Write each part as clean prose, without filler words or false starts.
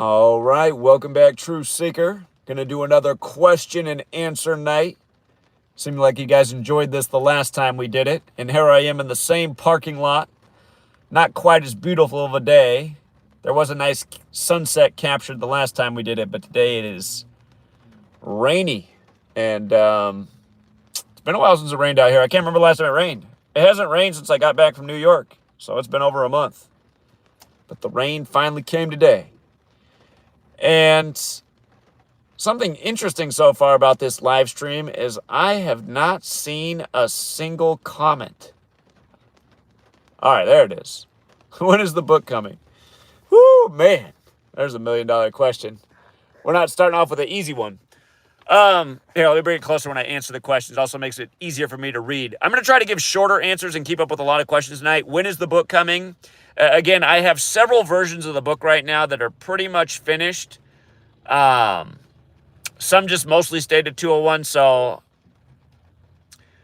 All right, welcome back, Truth Seeker. Gonna do another question and answer night. Seemed like you guys enjoyed this the last time we did it. And here I am in the same parking lot. Not quite as beautiful of a day. There was a nice sunset captured the last time we did it, but today it is rainy. And it's been a while since it rained out here. I can't remember the last time it rained. It hasn't rained since I got back from New York, so it's been over a month. But the rain finally came today. And something interesting so far about this live stream is I have not seen a single comment. All right, there it is. When is the book coming? Whoo, man. There's $1 million question. We're not starting off with an easy one. Here, let me bring it closer when I answer the questions. It also makes it easier for me to read. I'm going to try to give shorter answers and keep up with a lot of questions tonight. When is the book coming? Again, I have several versions of the book right now that are pretty much finished. Some just mostly stayed at 201. So,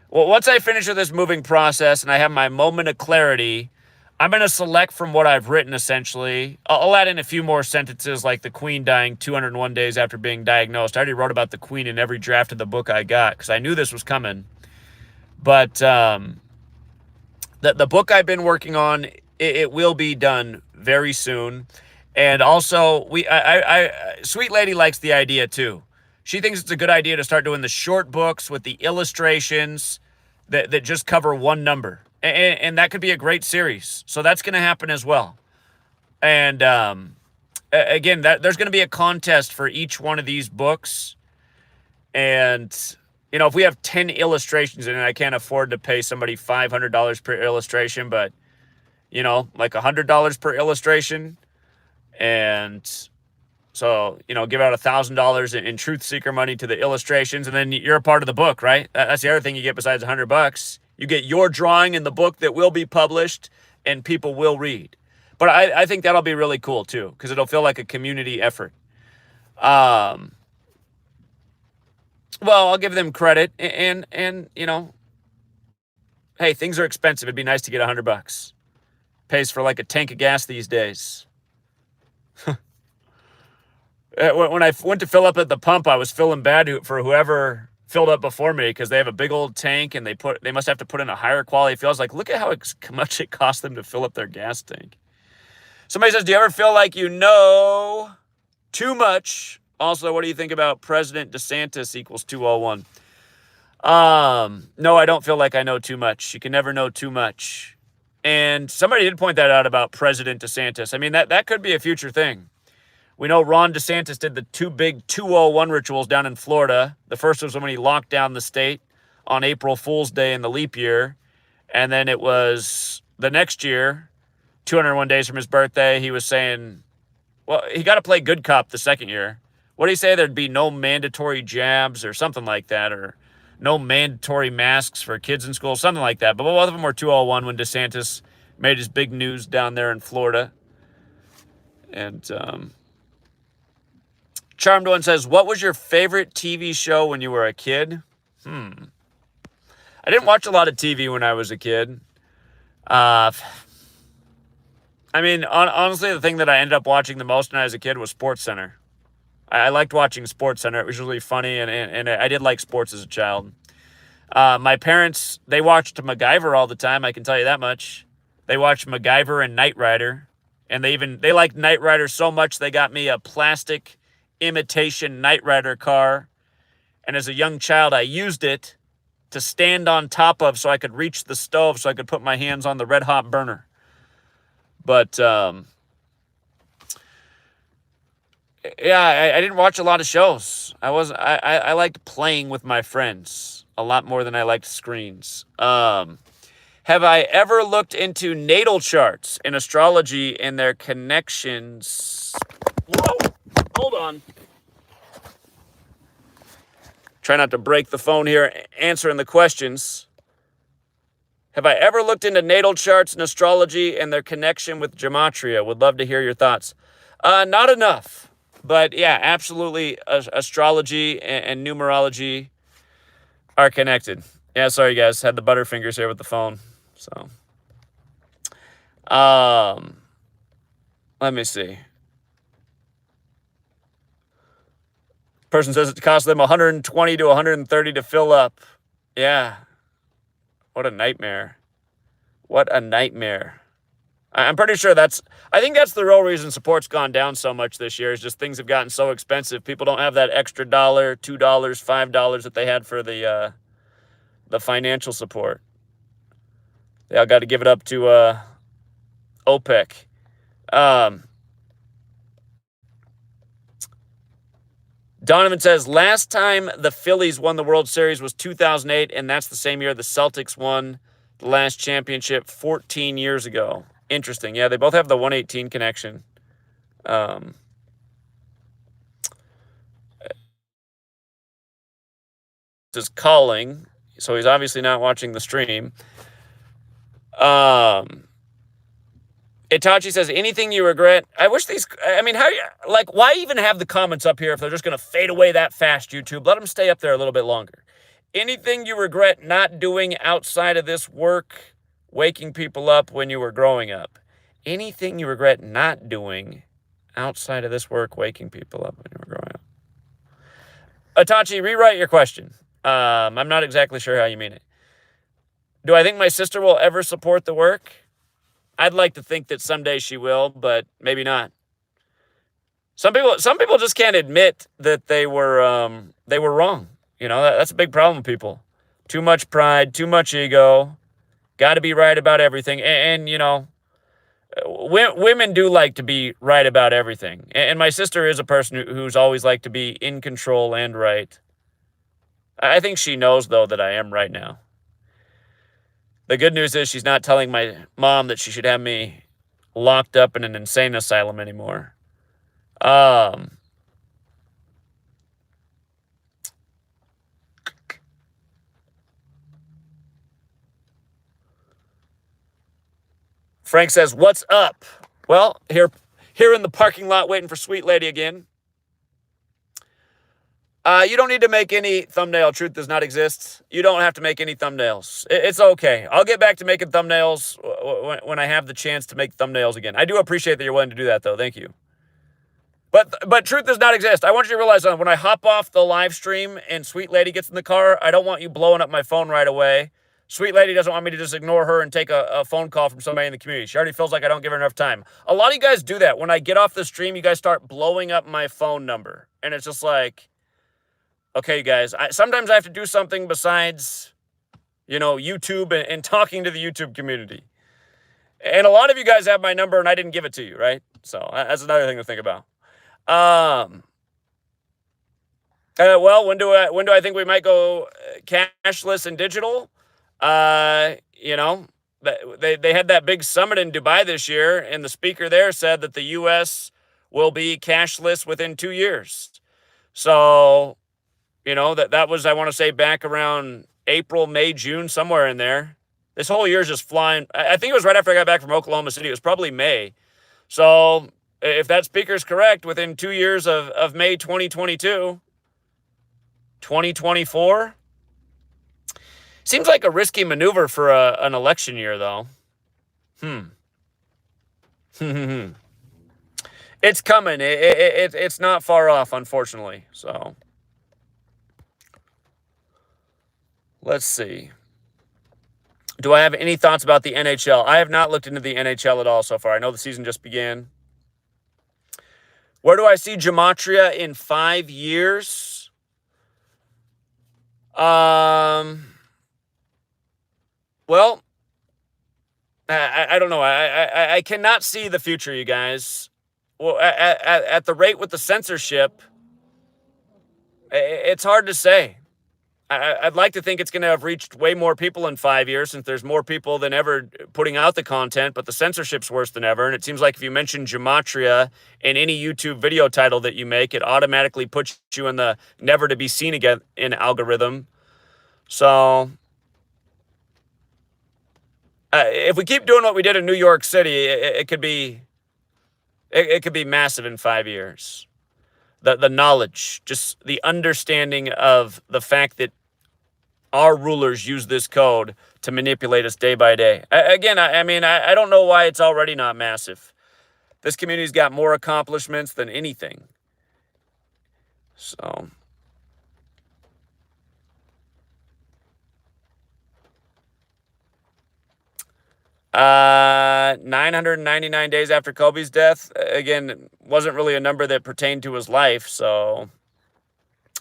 well, once I finish with this moving process and I have my moment of clarity, I'm going to select from what I've written, essentially. I'll add in a few more sentences like the Queen dying 201 days after being diagnosed. I already wrote about the Queen in every draft of the book I got because I knew this was coming. But the book I've been working on, it will be done very soon. And also, Sweet Lady likes the idea too. She thinks it's a good idea to start doing the short books with the illustrations that just cover one number. And that could be a great series. So that's going to happen as well. And again, there's going to be a contest for each one of these books. And, you know, if we have 10 illustrations in it, I can't afford to pay somebody $500 per illustration, but, you know, like $100 per illustration. And so, you know, give out $1,000 in Truth Seeker money to the illustrations, and then you're a part of the book, right? That's the other thing you get besides $100. You get your drawing in the book that will be published and people will read. But I think that'll be really cool too, because it'll feel like a community effort. Well, I'll give them credit, and you know, hey, things are expensive. It'd be nice to get $100. Pays for like a tank of gas these days. When I went to fill up at the pump, I was feeling bad for whoever filled up before me because they have a big old tank and they must have to put in a higher quality fuel. I was like, look at how much it costs them to fill up their gas tank. Somebody says, do you ever feel like you know too much? Also, what do you think about President DeSantis equals 201? No, I don't feel like I know too much. You can never know too much. And somebody did point that out about President DeSantis. I mean, that could be a future thing. We know Ron DeSantis did the two big 201 rituals down in Florida. The first was when he locked down the state on April Fool's Day in the leap year. And then it was the next year, 201 days from his birthday, he was saying, well, he got to play good cop the second year. What did he say? There'd be no mandatory jabs or something like that, or no mandatory masks for kids in school, something like that. But both of them were 201 when DeSantis made his big news down there in Florida. And, Charmed One says, what was your favorite TV show when you were a kid? I didn't watch a lot of TV when I was a kid. I mean, honestly, the thing that I ended up watching the most when I was a kid was SportsCenter. I liked watching SportsCenter. It was really funny, and I did like sports as a child. My parents, they watched MacGyver all the time, I can tell you that much. They watched MacGyver and Knight Rider, and they liked Knight Rider so much they got me a plastic imitation Knight Rider car, and as a young child I used it to stand on top of so I could reach the stove so I could put my hands on the red hot burner. But yeah, I didn't watch a lot of shows. I liked playing with my friends a lot more than I liked screens. Have I ever looked into natal charts in astrology and their connections? Whoa! Hold on. Try not to break the phone here answering the questions. Have I ever looked into natal charts and astrology and their connection with gematria? Would love to hear your thoughts. Not enough. But yeah, absolutely, astrology and numerology are connected. Yeah, sorry guys, had the butterfingers here with the phone. So, let me see. Person says it costs them 120 to 130 to fill up. Yeah. What a nightmare. What a nightmare. I'm pretty sure I think that's the real reason support's gone down so much this year, is just things have gotten so expensive. People don't have that extra $1, $2, $5 that they had for the financial support. They all got to give it up to OPEC. Donovan says, last time the Phillies won the World Series was 2008, and that's the same year the Celtics won the last championship 14 years ago. Interesting. Yeah, they both have the 118 connection. Is calling, so he's obviously not watching the stream. Itachi says, anything you regret? I wish why even have the comments up here if they're just going to fade away that fast, YouTube? Let them stay up there a little bit longer. Anything you regret not doing outside of this work, waking people up when you were growing up? Anything you regret not doing outside of this work, waking people up when you were growing up? Itachi, rewrite your question. I'm not exactly sure how you mean it. Do I think my sister will ever support the work? I'd like to think that someday she will, but maybe not. Some people just can't admit that they were wrong. You know, that's a big problem with people. Too much pride, too much ego. Got to be right about everything. And you know, women do like to be right about everything. And my sister is a person who's always liked to be in control and right. I think she knows, though, that I am right now. The good news is she's not telling my mom that she should have me locked up in an insane asylum anymore. Frank says, what's up? Well, here in the parking lot waiting for Sweet Lady again. You don't need to make any thumbnail. Truth does not exist. You don't have to make any thumbnails. It's okay. I'll get back to making thumbnails when I have the chance to make thumbnails again. I do appreciate that you're willing to do that, though. Thank you. But truth does not exist. I want you to realize when I hop off the live stream and Sweet Lady gets in the car, I don't want you blowing up my phone right away. Sweet Lady doesn't want me to just ignore her and take a phone call from somebody in the community. She already feels like I don't give her enough time. A lot of you guys do that. When I get off the stream, you guys start blowing up my phone number. And it's just like, okay, guys, sometimes I have to do something besides, you know, YouTube and talking to the YouTube community. And a lot of you guys have my number and I didn't give it to you, right? So that's another thing to think about. Well, when do I think we might go cashless and digital? You know, they had that big summit in Dubai this year, and the speaker there said that the U.S. will be cashless within 2 years. So, you know, that was, I want to say, back around April, May, June, somewhere in there. This whole year is just flying. I think it was right after I got back from Oklahoma City. It was probably May. So if that speaker's correct, within 2 years of May 2022, 2024, seems like a risky maneuver for an election year, though. It's coming. It's not far off, unfortunately. So let's see. Do I have any thoughts about the NHL? I have not looked into the NHL at all so far. I know the season just began. Where do I see Gematria in 5 years? Well, I don't know. I cannot see the future, you guys. Well, at the rate with the censorship, it's hard to say. I'd like to think it's going to have reached way more people in 5 years, since there's more people than ever putting out the content, but the censorship's worse than ever. And it seems like if you mention Gematria in any YouTube video title that you make, it automatically puts you in the never to be seen again in algorithm. So if we keep doing what we did in New York City, it could be massive in 5 years. The knowledge, just the understanding of the fact that our rulers use this code to manipulate us day by day. Again, I don't know why it's already not massive. This community's got more accomplishments than anything. So, 999 days after Kobe's death. Again, wasn't really a number that pertained to his life. So,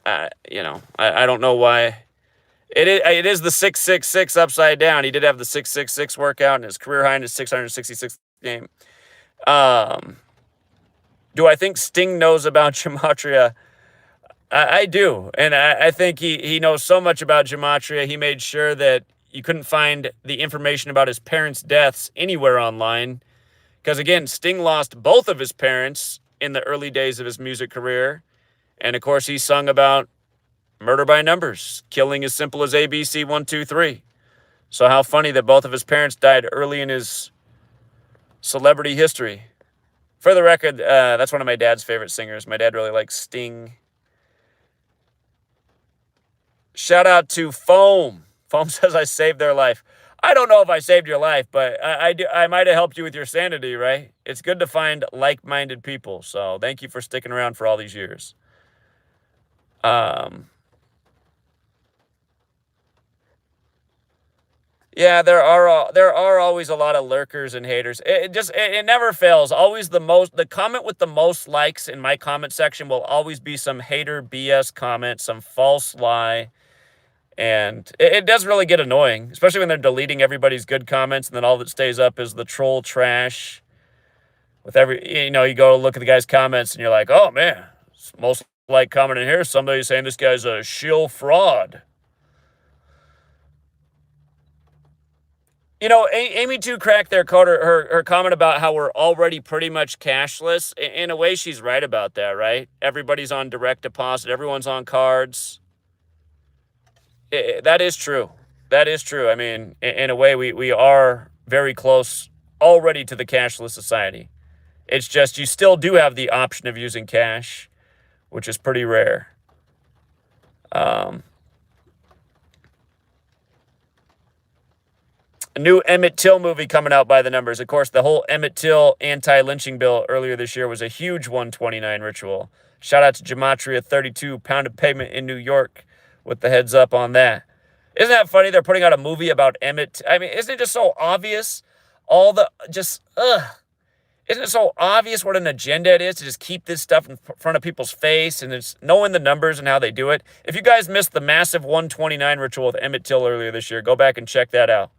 I don't know why. It is the 666 upside down. He did have the 666 workout, and his career high in his 666th game. Do I think Sting knows about Gematria? I do, and I think he knows so much about Gematria. He made sure that you couldn't find the information about his parents' deaths anywhere online. Because again, Sting lost both of his parents in the early days of his music career. And of course, he sung about murder by numbers, killing as simple as ABC 1, 2, 3. So how funny that both of his parents died early in his celebrity history. For the record, that's one of my dad's favorite singers. My dad really likes Sting. Shout out to Foam. Foam says I saved their life. I don't know if I saved your life, but I might have helped you with your sanity, right? It's good to find like-minded people. So thank you for sticking around for all these years. Yeah, there are always a lot of lurkers and haters. It never fails. Always the comment with the most likes in my comment section will always be some hater BS comment, some false lie. And it does really get annoying, especially when they're deleting everybody's good comments and then all that stays up is the troll trash. You go look at the guy's comments and you're like, oh man, most like comment in here, somebody's saying this guy's a shill fraud. Amy too cracked her comment about how we're already pretty much cashless. In a way, she's right about that, right? Everybody's on direct deposit. Everyone's on cards. That is true. That is true. I mean, in a way, we are very close already to the cashless society. It's just you still do have the option of using cash, which is pretty rare. A new Emmett Till movie coming out by the numbers. Of course, the whole Emmett Till anti-lynching bill earlier this year was a huge 129 ritual. Shout out to Gematria 32, Pound of Pavement in New York, with the heads up on that. Isn't that funny? They're putting out a movie about Emmett. I mean, isn't it just so obvious? Isn't it so obvious what an agenda it is to just keep this stuff in front of people's face and it's knowing the numbers and how they do it? If you guys missed the massive 129 ritual with Emmett Till earlier this year, go back and check that out.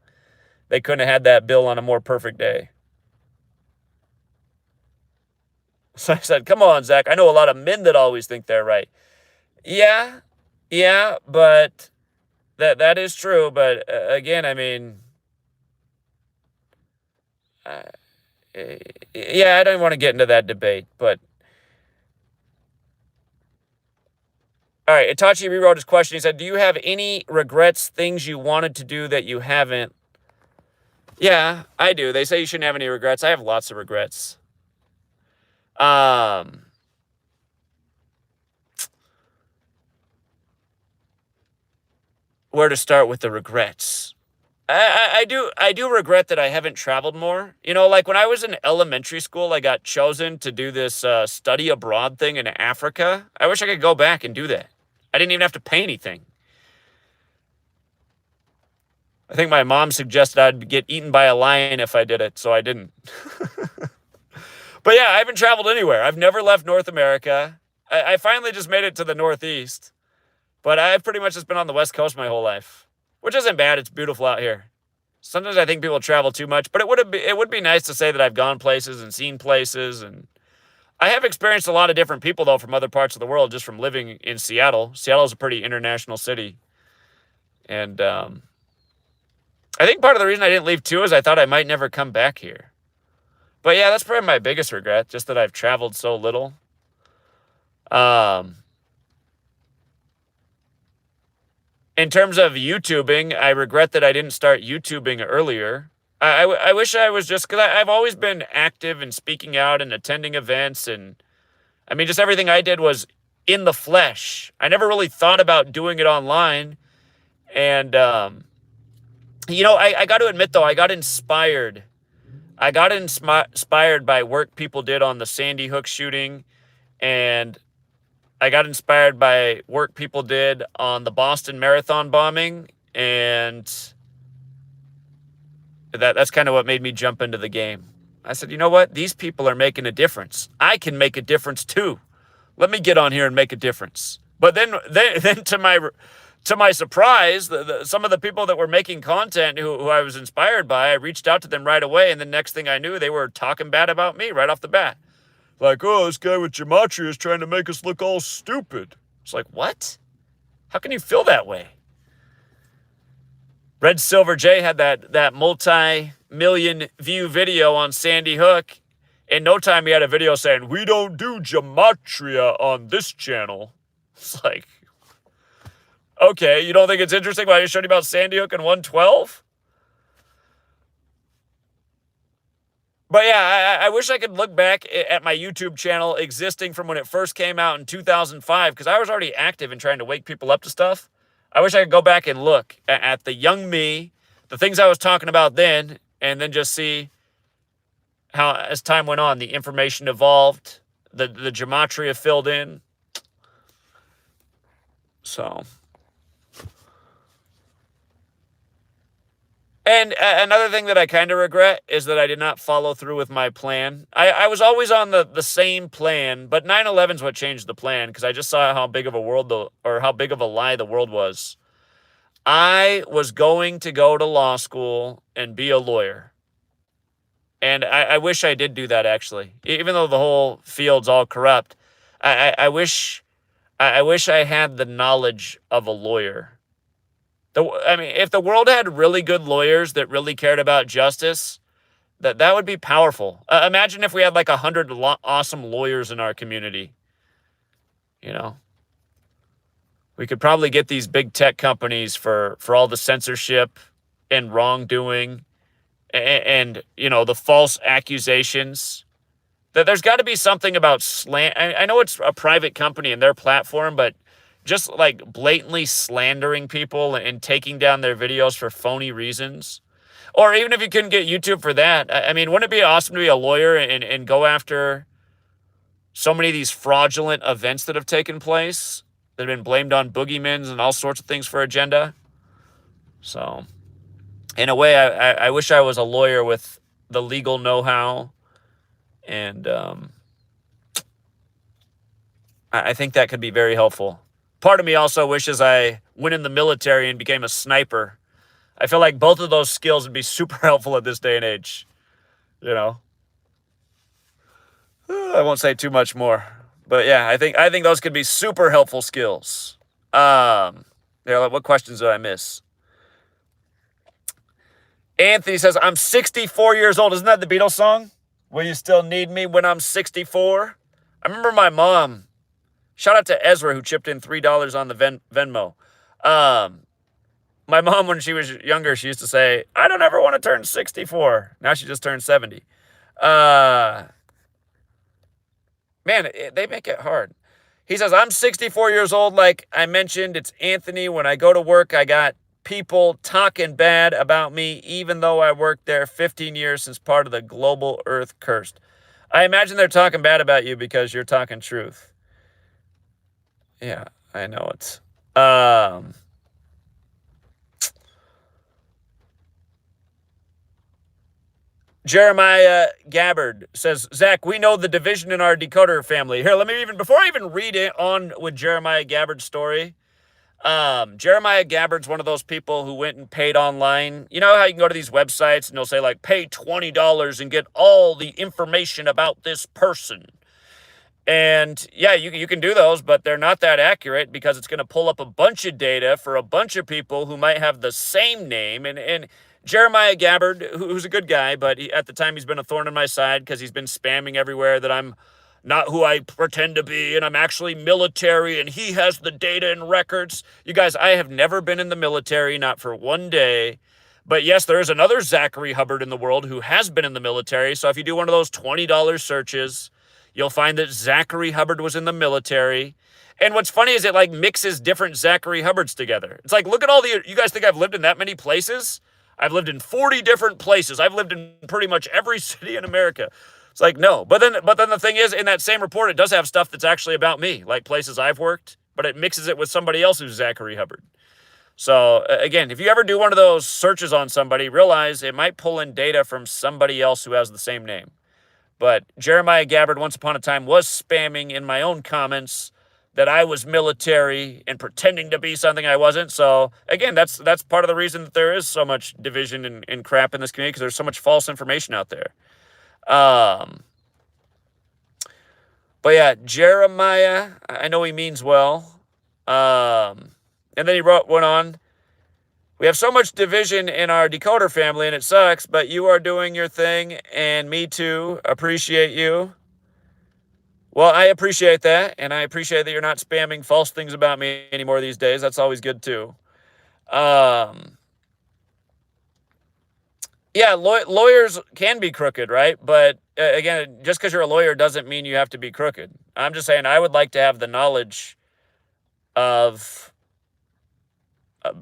They couldn't have had that bill on a more perfect day. So I said, come on, Zach. I know a lot of men that always think they're right. Yeah, but that is true. But again, I mean, I don't want to get into that debate. But all right, Itachi rewrote his question. He said, do you have any regrets, things you wanted to do that you haven't? Yeah, I do. They say you shouldn't have any regrets. I have lots of regrets. Where to start with the regrets? I do regret that I haven't traveled more. Like when I was in elementary school, I got chosen to do this study abroad thing in Africa. I wish I could go back and do that. I didn't even have to pay anything. I think my mom suggested I'd get eaten by a lion if I did it, so I didn't. But yeah, I haven't traveled anywhere. I've never left North America. I finally just made it to the Northeast. But I've pretty much just been on the West Coast my whole life, which isn't bad. It's beautiful out here. Sometimes I think people travel too much, but it would be nice to say that I've gone places and seen places. And I have experienced a lot of different people, though, from other parts of the world, just from living in Seattle. Seattle is a pretty international city. And I think part of the reason I didn't leave, too, is I thought I might never come back here. But yeah, that's probably my biggest regret, just that I've traveled so little. In terms of YouTubing, I regret that I didn't start YouTubing earlier. I wish I was just, because I've always been active and speaking out and attending events. And I mean, just everything I did was in the flesh. I never really thought about doing it online. And, I got to admit, though, I got inspired. I got inspired by work people did on the Sandy Hook shooting and I got inspired by work people did on the Boston Marathon bombing, and that's kind of what made me jump into the game. I said, you know what? These people are making a difference. I can make a difference too. Let me get on here and make a difference. But then to my surprise, some of the people that were making content who I was inspired by, I reached out to them right away, and the next thing I knew, they were talking bad about me right off the bat. Like, oh, this guy with Gematria is trying to make us look all stupid. It's like, what? How can you feel that way? Red Silver J had that multi-million view video on Sandy Hook. In no time, he had a video saying, we don't do Gematria on this channel. It's like, okay, you don't think it's interesting when I just showed you about Sandy Hook and 112? But yeah, I wish I could look back at my YouTube channel existing from when it first came out in 2005, because I was already active in trying to wake people up to stuff. I wish I could go back and look at the young me, the things I was talking about then, and then just see how, as time went on, the information evolved, the gematria filled in. So... And another thing that I kind of regret is that I did not follow through with my plan. I was always on the same plan, but 9/11 is what changed the plan, because I just saw how big of a lie the world was. I was going to go to law school and be a lawyer. And I wish I did do that, actually. Even though the whole field's all corrupt, I wish I had the knowledge of a lawyer. If the world had really good lawyers that really cared about justice, that would be powerful. Imagine if we had like 100 awesome lawyers in our community. You know, we could probably get these big tech companies for all the censorship and wrongdoing and you know, the false accusations. That there's got to be something about I know it's a private company and their platform, but just like blatantly slandering people and taking down their videos for phony reasons. Or even if you couldn't get YouTube for that, I mean, wouldn't it be awesome to be a lawyer and go after so many of these fraudulent events that have taken place that have been blamed on boogeymen and all sorts of things for agenda? So, in a way, I wish I was a lawyer with the legal know-how, and I think that could be very helpful. Part of me also wishes I went in the military and became a sniper. I feel like both of those skills would be super helpful at this day and age. You know? I won't say too much more. But yeah, I think those could be super helpful skills. What questions did I miss? Anthony says, I'm 64 years old. Isn't that the Beatles song? Will you still need me when I'm 64? I remember my mom. Shout out to Ezra, who chipped in $3 on the VenMo. My mom, when she was younger, she used to say, I don't ever want to turn 64. Now she just turned 70. Man, they make it hard. He says, I'm 64 years old. Like I mentioned, it's Anthony. When I go to work, I got people talking bad about me, even though I worked there 15 years since part of the global earth cursed. I imagine they're talking bad about you because you're talking truth. Yeah, I know it. Jeremiah Gabbard says, Zach, we know the division in our decoder family. Here, before I even read it on with Jeremiah Gabbard's story, Jeremiah Gabbard's one of those people who went and paid online. You know how you can go to these websites and they'll say, like, pay $20 and get all the information about this person. And yeah, you can do those, but they're not that accurate because it's going to pull up a bunch of data for a bunch of people who might have the same name. And Jeremiah Gabbard, who's a good guy, but at the time he's been a thorn in my side because he's been spamming everywhere that I'm not who I pretend to be and I'm actually military and he has the data and records. You guys, I have never been in the military, not for one day. But yes, there is another Zachary Hubbard in the world who has been in the military. So if you do one of those $20 searches, you'll find that Zachary Hubbard was in the military. And what's funny is it like mixes different Zachary Hubbards together. It's like, look at you guys think I've lived in that many places? I've lived in 40 different places. I've lived in pretty much every city in America. It's like, no. But then the thing is, in that same report, it does have stuff that's actually about me, like places I've worked, but it mixes it with somebody else who's Zachary Hubbard. So again, if you ever do one of those searches on somebody, realize it might pull in data from somebody else who has the same name. But Jeremiah Gabbard, once upon a time, was spamming in my own comments that I was military and pretending to be something I wasn't. So again, that's part of the reason that there is so much division and crap in this community, because there's so much false information out there. But yeah, Jeremiah, I know he means well. And then he went on, we have so much division in our decoder family and it sucks, but you are doing your thing and me too. Appreciate you. Well, I appreciate that. And I appreciate that you're not spamming false things about me anymore these days. That's always good too. Yeah, lawyers can be crooked, right? But again, just because you're a lawyer doesn't mean you have to be crooked. I'm just saying I would like to have the knowledge of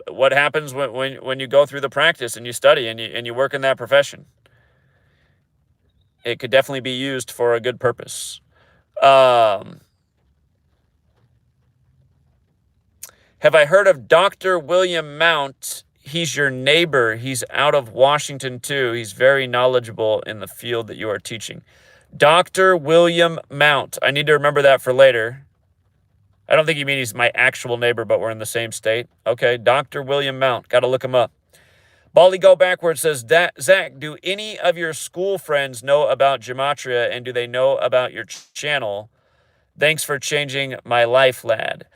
what happens when you go through the practice and you study and you work in that profession. It could definitely be used for a good purpose. Have I heard of Dr. William Mount? He's your neighbor. He's out of Washington too. He's very knowledgeable in the field that you are teaching. Dr. William Mount. I need to remember that for later. I don't think you mean he's my actual neighbor, but we're in the same state. Okay, Dr. William Mount. Got to look him up. Baldy Go Backwards says, Zach, do any of your school friends know about Gematria, and do they know about your channel? Thanks for changing my life, lad.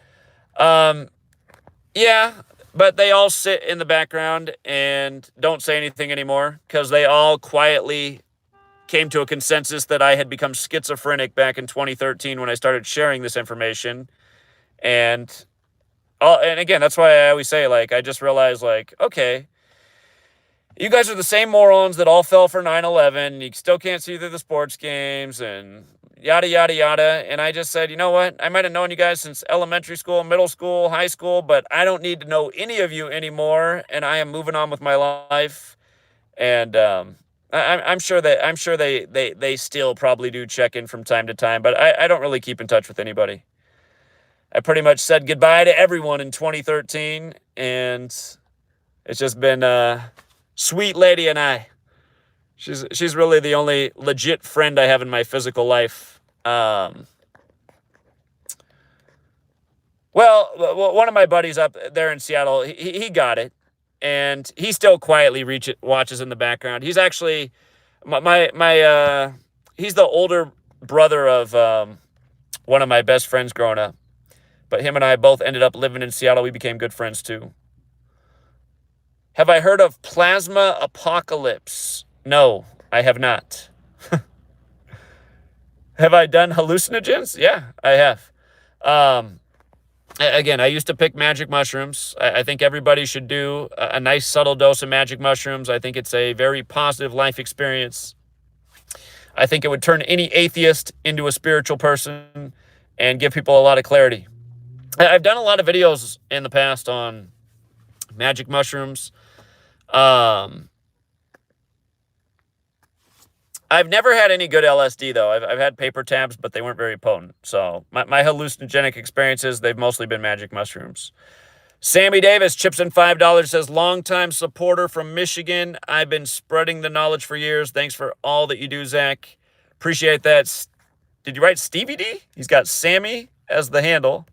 Yeah, but they all sit in the background and don't say anything anymore because they all quietly came to a consensus that I had become schizophrenic back in 2013 when I started sharing this information. And again, that's why I always say, like, I just realized, like, okay, you guys are the same morons that all fell for 9/11. You still can't see through the sports games and yada, yada, yada. And I just said, you know what? I might have known you guys since elementary school, middle school, high school, but I don't need to know any of you anymore. And I am moving on with my life. And I'm sure they still probably do check in from time to time, but I don't really keep in touch with anybody. I pretty much said goodbye to everyone in 2013, and it's just been sweet lady and I. She's really the only legit friend I have in my physical life. Well, one of my buddies up there in Seattle, he got it, and he still quietly watches in the background. He's actually he's the older brother of one of my best friends growing up. But him and I both ended up living in Seattle. We became good friends too. Have I heard of plasma apocalypse? No, I have not. Have I done hallucinogens? Yeah, I have. Again, I used to pick magic mushrooms. I think everybody should do a nice subtle dose of magic mushrooms. I think it's a very positive life experience. I think it would turn any atheist into a spiritual person and give people a lot of clarity. I've done a lot of videos in the past on magic mushrooms. I've never had any good LSD, though. I've had paper tabs, but they weren't very potent. So my hallucinogenic experiences, they've mostly been magic mushrooms. Sammy Davis chips in $5, says, longtime supporter from Michigan. I've been spreading the knowledge for years. Thanks for all that you do, Zach. Appreciate that. Did you write Stevie D? He's got Sammy as the handle.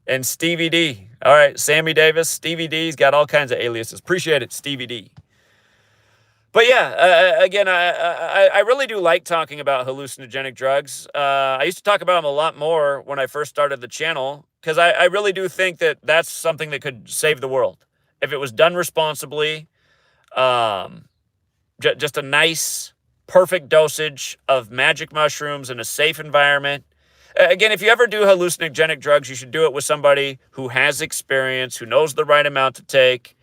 And Stevie D. All right, Sammy Davis, Stevie D's got all kinds of aliases. Appreciate it, Stevie D. But yeah, again, I really do like talking about hallucinogenic drugs. I used to talk about them a lot more when I first started the channel, because I really do think that that's something that could save the world. If it was done responsibly, just a nice, perfect dosage of magic mushrooms in a safe environment. Again, if you ever do hallucinogenic drugs, you should do it with somebody who has experience, who knows the right amount to take,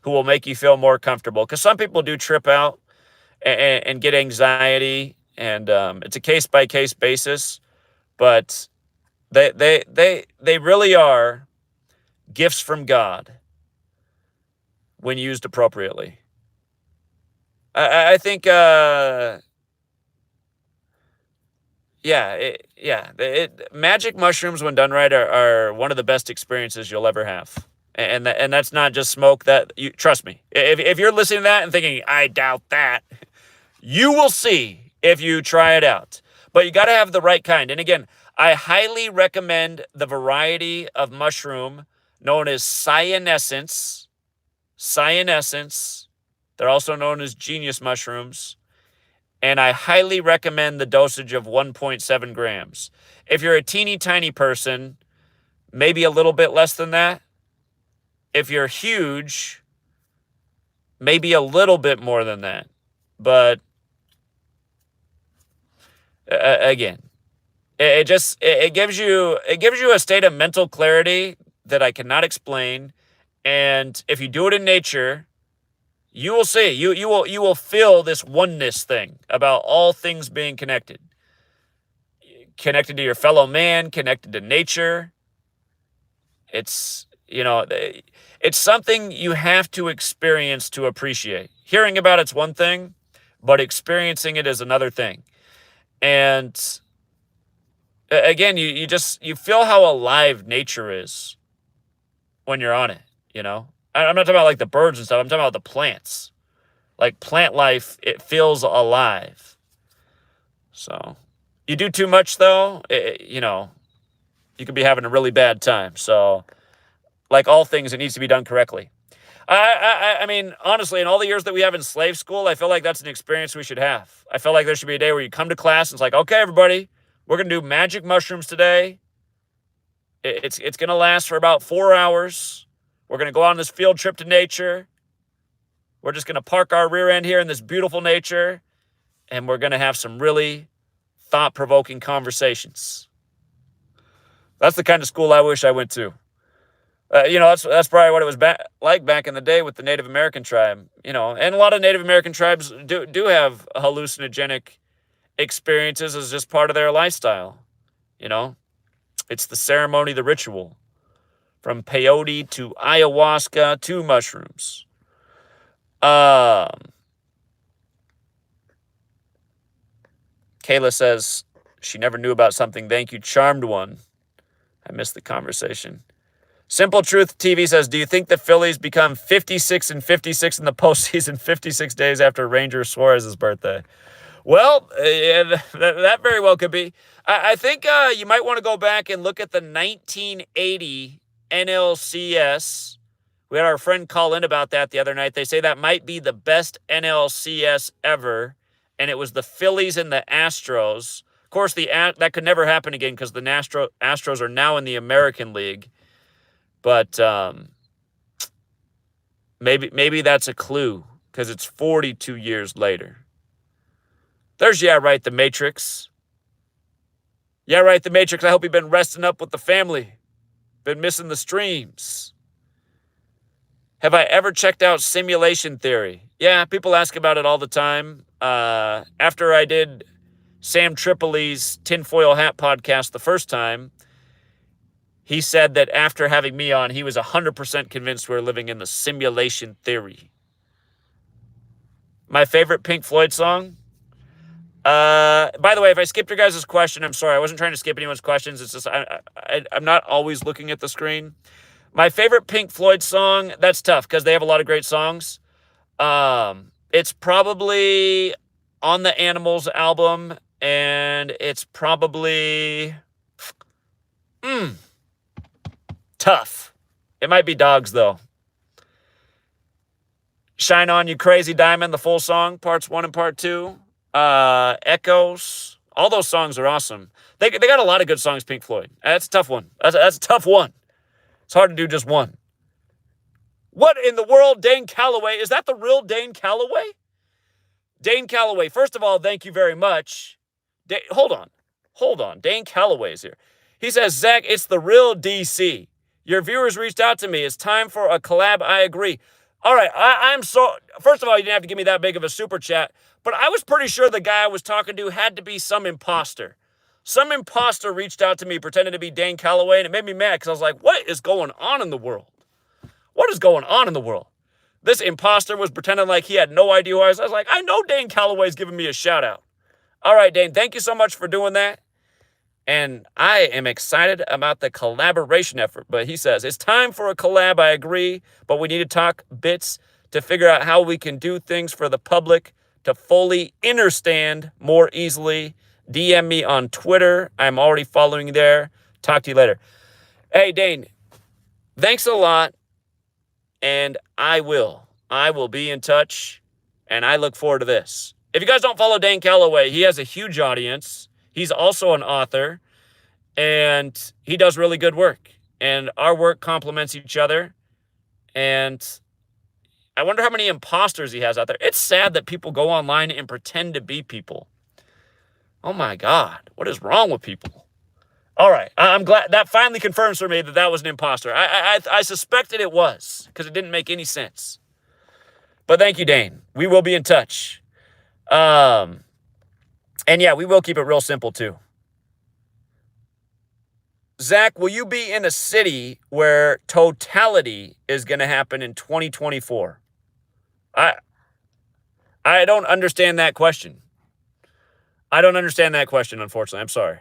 who will make you feel more comfortable. Because some people do trip out and get anxiety, and it's a case-by-case basis. But they really are gifts from God when used appropriately. I think magic mushrooms, when done right, are one of the best experiences you'll ever have. And that's not just smoke. Trust me. If you're listening to that and thinking, I doubt that, you will see if you try it out. But you got to have the right kind. And again, I highly recommend the variety of mushroom known as cyanescence. Cyanescence. They're also known as genius mushrooms. And I highly recommend the dosage of 1.7 grams. If you're a teeny tiny person, maybe a little bit less than that. If you're huge, maybe a little bit more than that. But again, it gives you a state of mental clarity that I cannot explain. And if you do it in nature, you will see, you will feel this oneness thing about all things being connected. Connected to your fellow man, connected to nature. It's something you have to experience to appreciate. Hearing about it's one thing, but experiencing it is another thing. And again, you feel how alive nature is when you're on it, I'm not talking about like the birds and stuff. I'm talking about the plants. Like plant life, it feels alive. So you do too much though, you could be having a really bad time. So like all things, it needs to be done correctly. I mean, honestly, in all the years that we have in slave school, I feel like that's an experience we should have. I feel like there should be a day where you come to class and it's like, okay, everybody, we're going to do magic mushrooms today. It's going to last for about 4 hours. We're going to go on this field trip to nature. We're just going to park our rear end here in this beautiful nature, and we're going to have some really thought-provoking conversations. That's the kind of school I wish I went to. That's probably what it was like back in the day with the Native American tribe, and a lot of Native American tribes do have hallucinogenic experiences as just part of their lifestyle. It's the ceremony, the ritual, from peyote to ayahuasca to mushrooms. Kayla says she never knew about something. Thank you, charmed one. I missed the conversation. Simple Truth TV says, do you think the Phillies become 56-56 in the postseason 56 days after Ranger Suarez's birthday? Well, that very well could be. I think you might want to go back and look at the 1980 NLCS. We had our friend call in about that the other night. They say that might be the best NLCS ever, and it was the Phillies and the Astros. Of course, that could never happen again because the Astros are now in the American League. But maybe that's a clue because it's 42 years later. There's The Matrix. The Matrix. I hope you've been resting up with the family. Been missing the streams. Have I ever checked out Simulation Theory? Yeah, people ask about it all the time. After I did Sam Tripoli's Tinfoil Hat podcast the first time, he said that after having me on, he was 100% convinced we were living in the simulation theory. My favorite Pink Floyd song? By the way, if I skipped your guys' question, I'm sorry. I wasn't trying to skip anyone's questions. It's just I'm not always looking at the screen. My favorite Pink Floyd song, that's tough because they have a lot of great songs. It's probably on the Animals album, and it's probably... tough. It might be Dogs, though. Shine On You Crazy Diamond, the full song, parts 1 and part 2. Echoes. All those songs are awesome. They got a lot of good songs, Pink Floyd. That's a tough one. That's a tough one. It's hard to do just one. What in the world, Dane Calloway? Is that the real Dane Calloway? Dane Calloway, first of all, thank you very much. Hold on. Dane Calloway is here. He says, Zach, it's the real DC. Your viewers reached out to me. It's time for a collab. I agree. All right, I'm so... First of all, you didn't have to give me that big of a super chat, but I was pretty sure the guy I was talking to had to be some imposter. Some imposter reached out to me pretending to be Dane Calloway, and it made me mad because I was like, what is going on in the world? What is going on in the world? This imposter was pretending like he had no idea who I was. I was like, I know Dane Calloway's giving me a shout out. All right, Dane, thank you so much for doing that. And I am excited about the collaboration effort. But he says, it's time for a collab. I agree, but we need to talk bits to figure out how we can do things for the public to fully understand more easily. DM me on Twitter. I'm already following you there. Talk to you later. Hey, Dane, thanks a lot. And I will be in touch. And I look forward to this. If you guys don't follow Dane Calloway, he has a huge audience. He's also an author. And he does really good work. And our work complements each other. And I wonder how many imposters he has out there. It's sad that people go online and pretend to be people. Oh my God, what is wrong with people? All right, I'm glad that finally confirms for me that that was an imposter. I suspected it was because it didn't make any sense. But thank you, Dane. We will be in touch. And yeah, we will keep it real simple too. Zach, will you be in a city where totality is going to happen in 2024? I don't understand that question. I don't understand that question, unfortunately. I'm sorry.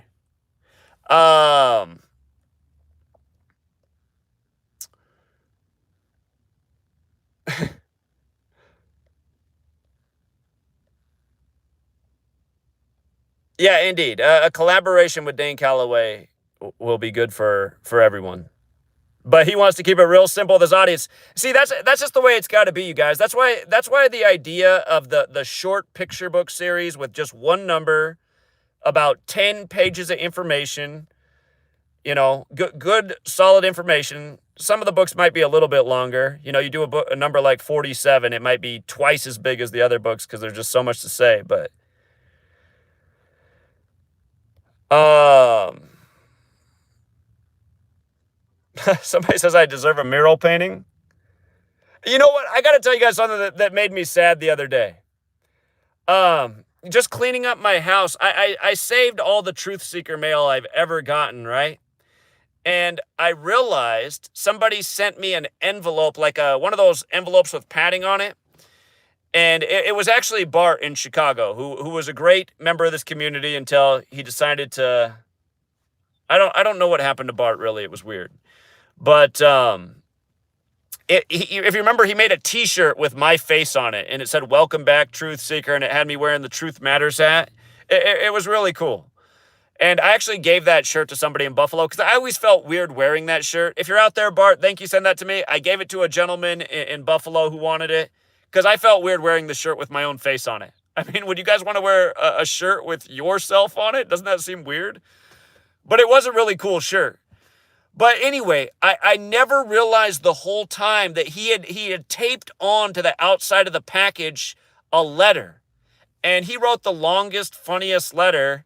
Yeah, indeed. A collaboration with Dane Calloway will be good for everyone. But he wants to keep it real simple with his audience. See, that's just the way it's got to be, you guys. That's why the idea of the short picture book series with just one number, about 10 pages of information, good solid information. Some of the books might be a little bit longer. You do a number like 47, it might be twice as big as the other books because there's just so much to say. But somebody says I deserve a mural painting. You know what? I got to tell you guys something that made me sad the other day. Just cleaning up my house. I saved all the Truth Seeker mail I've ever gotten, right? And I realized somebody sent me an envelope, like one of those envelopes with padding on it. And it was actually Bart in Chicago, who was a great member of this community until he decided to. I don't know what happened to Bart, really. It was weird. But if you remember, he made a T-shirt with my face on it, and it said, "Welcome back, Truth Seeker," and it had me wearing the Truth Matters hat. It was really cool. And I actually gave that shirt to somebody in Buffalo because I always felt weird wearing that shirt. If you're out there, Bart, thank you. Send that to me. I gave it to a gentleman in Buffalo who wanted it because I felt weird wearing the shirt with my own face on it. I mean, would you guys want to wear a shirt with yourself on it? Doesn't that seem weird? But it was a really cool shirt. But anyway, I never realized the whole time that he had taped on to the outside of the package a letter. And he wrote the longest, funniest letter.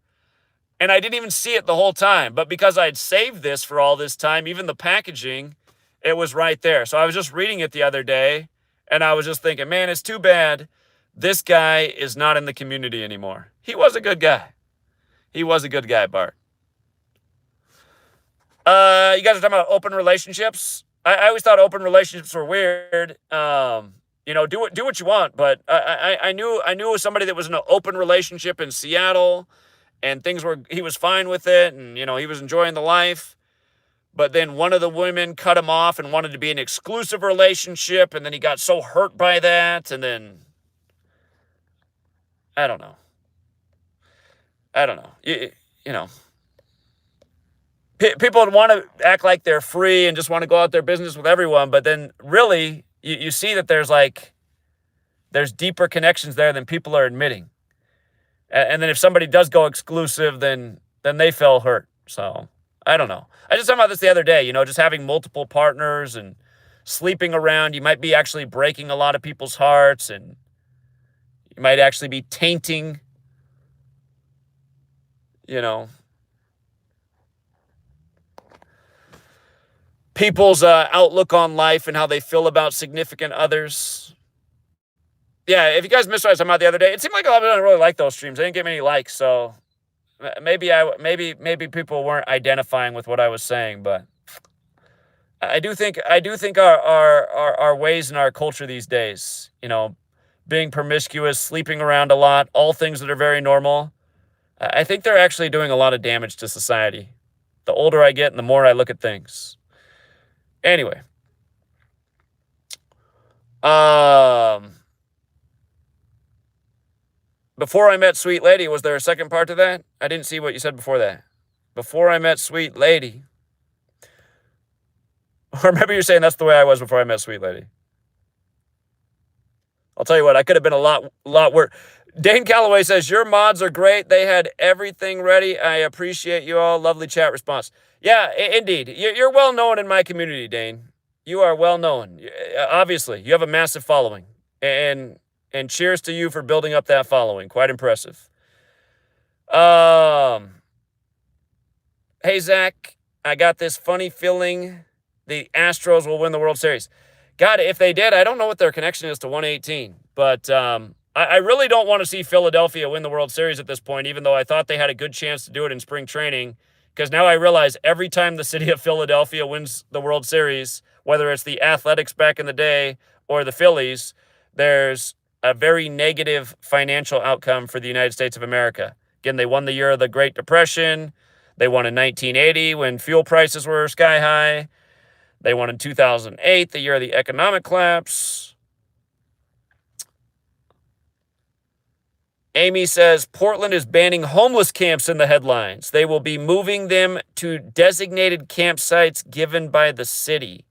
And I didn't even see it the whole time. But because I'd saved this for all this time, even the packaging, it was right there. So I was just reading it the other day, and I was just thinking, man, it's too bad this guy is not in the community anymore. He was a good guy. He was a good guy, Bart. You guys are talking about open relationships. I always thought open relationships were weird. Do what you want. But I knew somebody that was in an open relationship in Seattle. And he was fine with it, and, he was enjoying the life. But then one of the women cut him off and wanted to be an exclusive relationship, and then he got so hurt by that, and then, I don't know. People want to act like they're free and just want to go out their business with everyone, but then really, you see that there's deeper connections there than people are admitting. And then if somebody does go exclusive, then they feel hurt. So, I don't know. I just talked about this the other day, just having multiple partners and sleeping around. You might be actually breaking a lot of people's hearts, and you might actually be tainting, people's outlook on life and how they feel about significant others. Yeah, if you guys missed what I was talking about the other day, it seemed like a lot of people didn't really like those streams. They didn't get many likes, so maybe people weren't identifying with what I was saying. But I do think our ways in our culture these days, being promiscuous, sleeping around a lot, all things that are very normal. I think they're actually doing a lot of damage to society. The older I get and the more I look at things. Anyway. Before I met Sweet Lady, was there a second part to that? I didn't see what you said before that. Before I met Sweet Lady. Or maybe you're saying that's the way I was before I met Sweet Lady. I'll tell you what, I could have been a lot worse. Dane Calloway says, your mods are great. They had everything ready. I appreciate you all. Lovely chat response. Yeah, indeed. You're well known in my community, Dane. You are well known. Obviously, you have a massive following. And cheers to you for building up that following. Quite impressive. Hey, Zach, I got this funny feeling the Astros will win the World Series. God, if they did, I don't know what their connection is to 118. But I really don't want to see Philadelphia win the World Series at this point, even though I thought they had a good chance to do it in spring training. Because now I realize every time the city of Philadelphia wins the World Series, whether it's the Athletics back in the day or the Phillies, there's a very negative financial outcome for the United States of America. Again, they won the year of the Great Depression. They won in 1980 when fuel prices were sky high. They won in 2008, the year of the economic collapse. Amy says, Portland is banning homeless camps in the headlines. They will be moving them to designated campsites given by the city.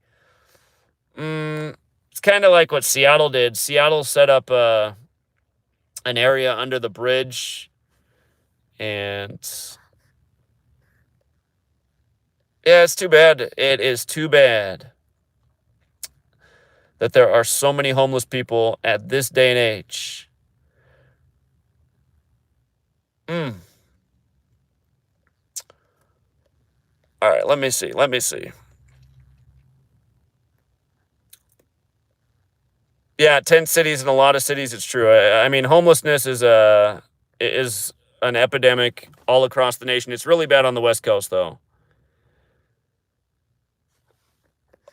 It's kind of like what Seattle did. Seattle set up an area under the bridge. And yeah, it's too bad. It is too bad that there are so many homeless people at this day and age. All right, let me see. Yeah, 10 cities in a lot of cities, it's true. I mean, homelessness is an epidemic all across the nation. It's really bad on the West Coast, though.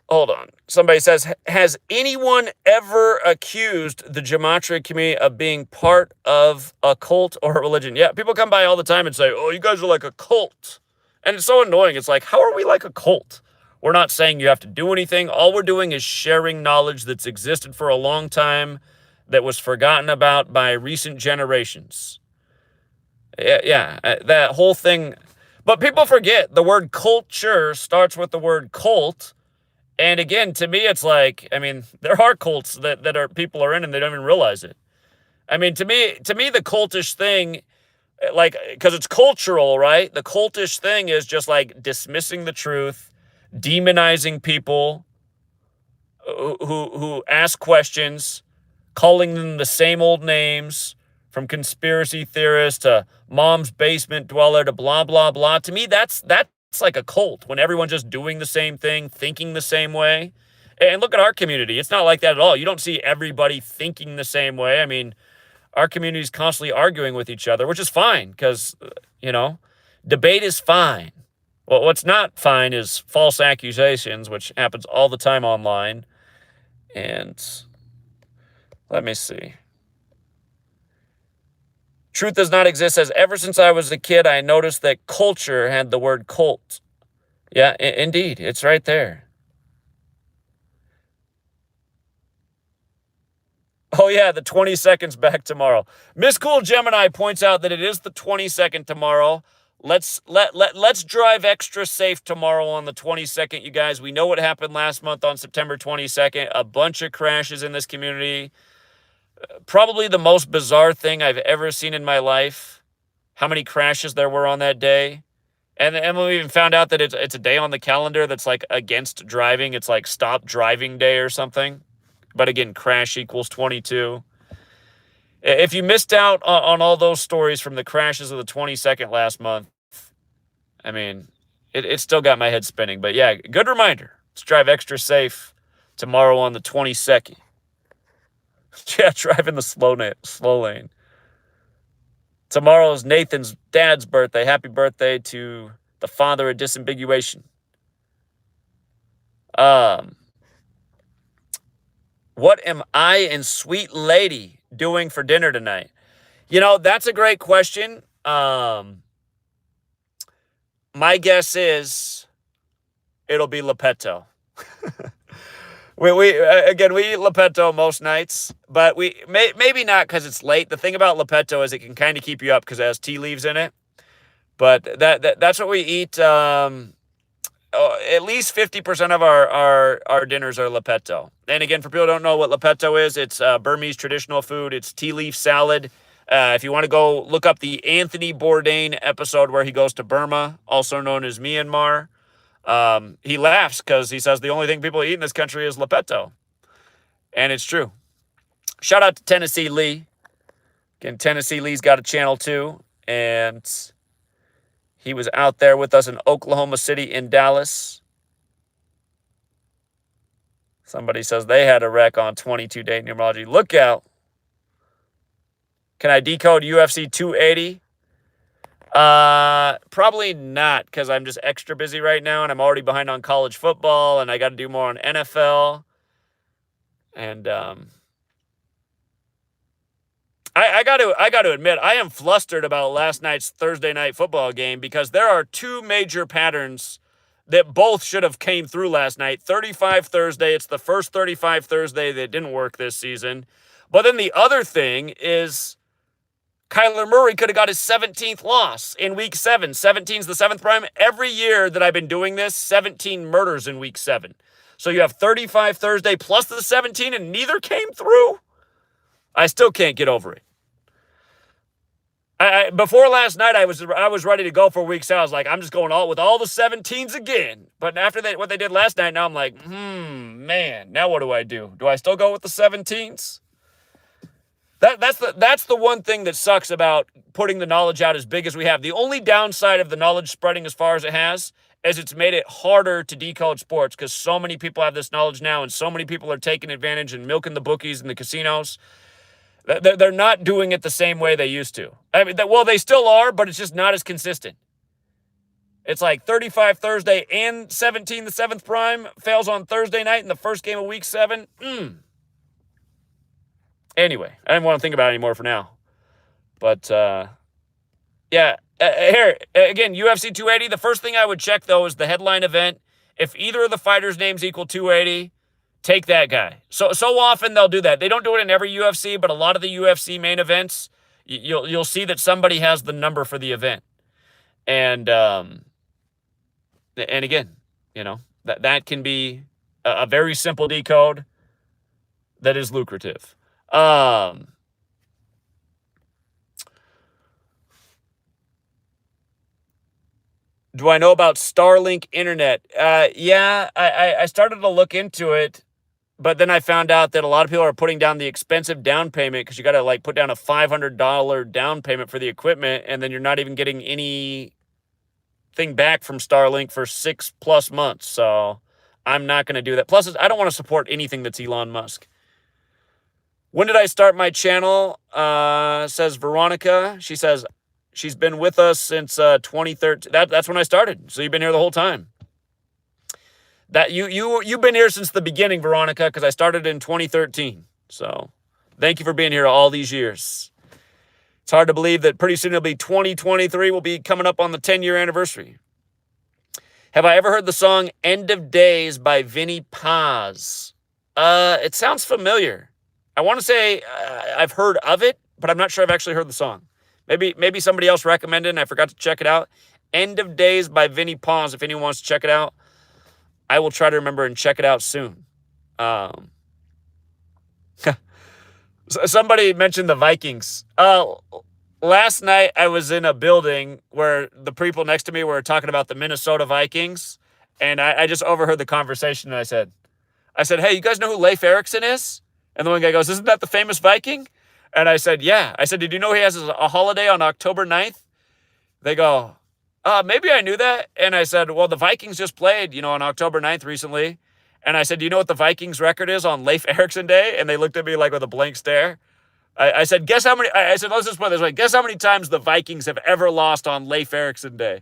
Hold on. Somebody says, has anyone ever accused the Gematria community of being part of a cult or a religion? Yeah, people come by all the time and say, oh, you guys are like a cult. And it's so annoying. It's like, how are we like a cult? We're not saying you have to do anything. All we're doing is sharing knowledge that's existed for a long time that was forgotten about by recent generations. Yeah, that whole thing. But people forget the word culture starts with the word cult. And again, to me, it's like, I mean, there are cults that are people are in and they don't even realize it. I mean, to me, the cultish thing, like, because it's cultural, right? The cultish thing is just like dismissing the truth, demonizing people who ask questions, calling them the same old names, from conspiracy theorists to mom's basement dweller to blah, blah, blah. To me, that's like a cult when everyone's just doing the same thing, thinking the same way. And look at our community. It's not like that at all. You don't see everybody thinking the same way. I mean, our community is constantly arguing with each other, which is fine because, debate is fine. Well, what's not fine is false accusations, which happens all the time online. And let me see. Truth does not exist says, ever since I was a kid, I noticed that culture had the word cult. Yeah, indeed. It's right there. Oh, yeah, the 20 seconds back tomorrow. Miss Cool Gemini points out that it is the 22nd tomorrow. Let's drive extra safe tomorrow on the 22nd, you guys. We know what happened last month on September 22nd. A bunch of crashes in this community. Probably the most bizarre thing I've ever seen in my life. How many crashes there were on that day. And we even found out that it's a day on the calendar that's like against driving. It's like stop driving day or something. But again, crash equals 22. If you missed out on all those stories from the crashes of the 22nd last month, I mean, it still got my head spinning. But yeah, good reminder. Let's drive extra safe tomorrow on the 22nd. Yeah, drive in the slow lane. Tomorrow is Nathan's dad's birthday. Happy birthday to the father of disambiguation. What am I and Sweet Lady doing for dinner tonight? That's a great question. My guess is it'll be Lepetto. We eat Lepetto most nights, but maybe not because it's late. The thing about Lepetto is it can kind of keep you up because it has tea leaves in it. But that's what we eat. At least 50% of our dinners are Lepetto. And again, for people who don't know what Lepetto is, it's Burmese traditional food. It's tea leaf salad. If you want to go look up the Anthony Bourdain episode where he goes to Burma, also known as Myanmar, he laughs because he says the only thing people eat in this country is Lepetto. And it's true. Shout out to Tennessee Lee. Again, Tennessee Lee's got a channel too. And he was out there with us in Oklahoma City and Dallas. Somebody says they had a wreck on 22 day numerology. Look out. Can I decode UFC 280? Probably not, because I'm just extra busy right now and I'm already behind on college football and I got to do more on NFL. And I got to admit, I am flustered about last night's Thursday night football game because there are two major patterns that both should have came through last night. 35 Thursday, it's the first 35 Thursday that didn't work this season. But then the other thing is Kyler Murray could have got his 17th loss in week 7. 17's the 7th prime. Every year that I've been doing this, 17 murders in week 7. So you have 35 Thursday plus the 17 and neither came through. I still can't get over it. Before last night, I was ready to go for week 7. I was like, I'm just going all with all the 17s again. But after what they did last night, now I'm like, man, now what do I do? Do I still go with the 17s? That's the one thing that sucks about putting the knowledge out as big as we have. The only downside of the knowledge spreading as far as it has is it's made it harder to decode sports because so many people have this knowledge now and so many people are taking advantage and milking the bookies and the casinos. They're not doing it the same way they used to. I mean, well, they still are, but it's just not as consistent. It's like 35 Thursday and 17 the 7th prime fails on Thursday night in the first game of week 7. Anyway, I didn't want to think about it anymore for now. But, yeah. Here, again, UFC 280. The first thing I would check, though, is the headline event. If either of the fighters' names equal 280, take that guy. So often they'll do that. They don't do it in every UFC, but a lot of the UFC main events, you'll see that somebody has the number for the event. And again, you know, that can be a very simple decode that is lucrative. Do I know about Starlink internet? Yeah, I started to look into it, but then I found out that a lot of people are putting down the expensive down payment because you got to like put down a $500 down payment for the equipment, and then you're not even getting anything back from Starlink for 6+ months. So I'm not going to do that. Plus, I don't want to support anything that's Elon Musk. When did I start my channel? Says Veronica. She says she's been with us since 2013. That's when I started. So you've been here the whole time. That you've been here since the beginning, Veronica, because I started in 2013. So thank you for being here all these years. It's hard to believe that pretty soon it'll be 2023. We'll be coming up on the 10-year anniversary. Have I ever heard the song End of Days by Vinnie Paz? It sounds familiar. I want to say I've heard of it, but I'm not sure I've actually heard the song. Maybe somebody else recommended it and I forgot to check it out. End of Days by Vinnie Paz. If anyone wants to check it out, I will try to remember and check it out soon. Somebody mentioned the Vikings. Last night I was in a building where the people next to me were talking about the Minnesota Vikings, and I just overheard the conversation, and I said, hey, you guys know who Leif Erikson is? And the one guy goes, isn't that the famous Viking? And I said, yeah. I said, did you know he has a holiday on October 9th? They go, maybe I knew that. And I said, well, the Vikings just played, on October 9th recently. And I said, do you know what the Vikings record is on Leif Erikson Day? And they looked at me like with a blank stare. I said, guess how many, let's just put it this way. Guess how many times the Vikings have ever lost on Leif Erikson Day?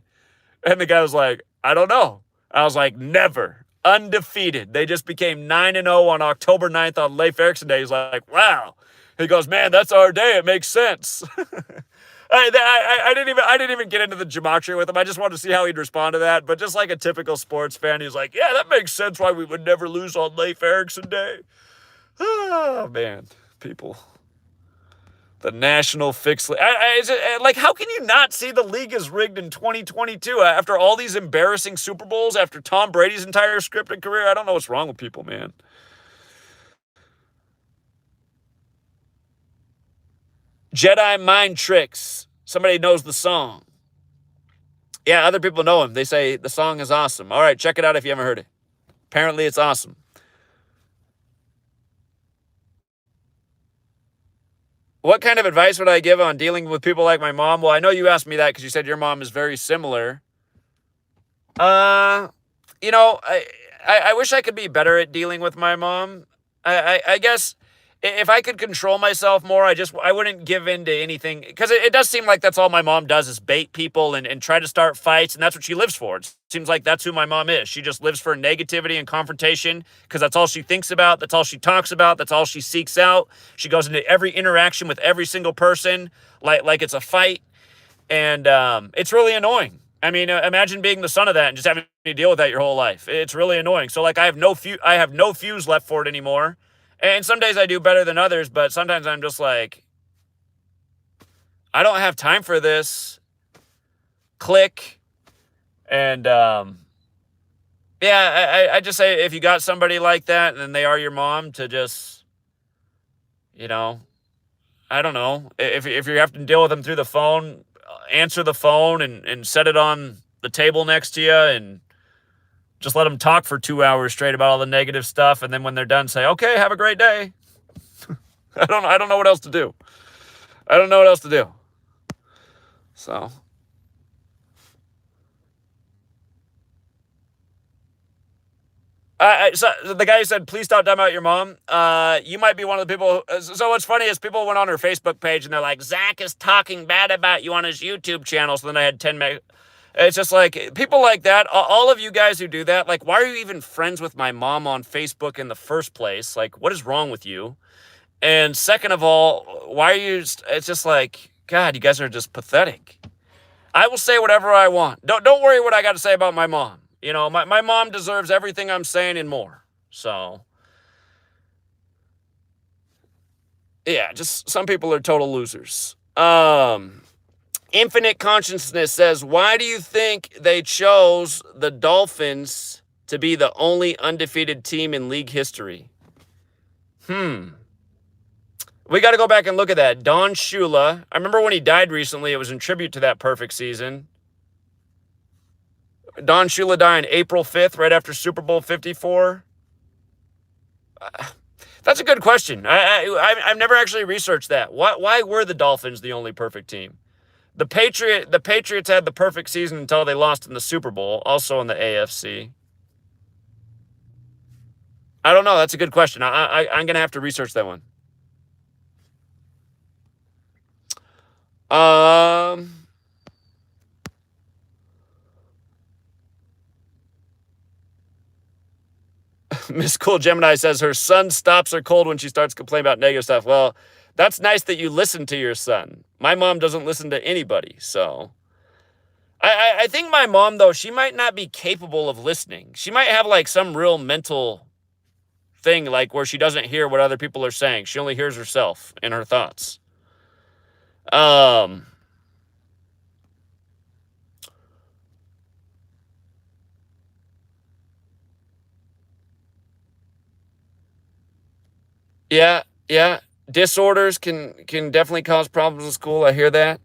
And the guy was like, I don't know. I was like, never. Undefeated. They just became 9-0 on October 9th on Leif Erikson Day. He's like, wow. He goes, man, that's our day. It makes sense. I didn't even get into the gematria with him. I just wanted to see how he'd respond to that. But just like a typical sports fan, he's like, "Yeah, that makes sense why we would never lose on Leif Erikson Day." Oh man, people. The National Fixed League. Like, how can you not see the league is rigged in 2022 after all these embarrassing Super Bowls, after Tom Brady's entire scripted career? I don't know what's wrong with people, man. Jedi Mind Tricks. Somebody knows the song. Yeah, other people know him. They say the song is awesome. All right, check it out if you haven't heard it. Apparently, it's awesome. What kind of advice would I give on dealing with people like my mom? Well, I know you asked me that because you said your mom is very similar. You know, I wish I could be better at dealing with my mom. I guess if I could control myself more, I wouldn't give in to anything, because it does seem like that's all my mom does is bait people and try to start fights, and that's what she lives for. It seems like that's who my mom is. She just lives for negativity and confrontation because that's all she thinks about, that's all she talks about, that's all she seeks out. She goes into every interaction with every single person like it's a fight, and it's really annoying. I mean, imagine being the son of that and just having to deal with that your whole life. It's really annoying. So like I have no fuse left for it anymore. And some days I do better than others, but sometimes I'm just like, I don't have time for this. Click. And yeah, I just say if you got somebody like that and they are your mom, to just, you know, I don't know. If you have to deal with them through the phone, answer the phone and set it on the table next to you and just let them talk for 2 hours straight about all the negative stuff, and then when they're done, say, "Okay, have a great day." I don't know what else to do. I don't know what else to do. So so the guy who said, "Please stop talking about your mom." You might be one of the people. So what's funny is people went on her Facebook page and they're like, "Zach is talking bad about you on his YouTube channel." So then I had 10 meg. It's just like people like that. All of you guys who do that, like, why are you even friends with my mom on Facebook in the first place? Like, what is wrong with you? And second of all, why are you? It's just like, God, you guys are just pathetic. I will say whatever I want. Don't worry what I got to say about my mom. You know, my mom deserves everything I'm saying and more. So, yeah, just some people are total losers. Infinite Consciousness says, why do you think they chose the Dolphins to be the only undefeated team in league history? We got to go back and look at that. Don Shula. I remember when he died recently, it was in tribute to that perfect season. Don Shula died on April 5th, right after Super Bowl 54. That's a good question. I've never actually researched that. Why were the Dolphins the only perfect team? The Patriots had the perfect season until they lost in the Super Bowl, also in the AFC. I don't know. That's a good question. I'm going to have to research that one. Miss Cool Gemini says her son stops her cold when she starts complaining about negative stuff. Well, that's nice that you listen to your son. My mom doesn't listen to anybody, so. I think my mom, though, she might not be capable of listening. She might have, like, some real mental thing, like, where she doesn't hear what other people are saying. She only hears herself and her thoughts. Yeah. Disorders can definitely cause problems in school. I hear that.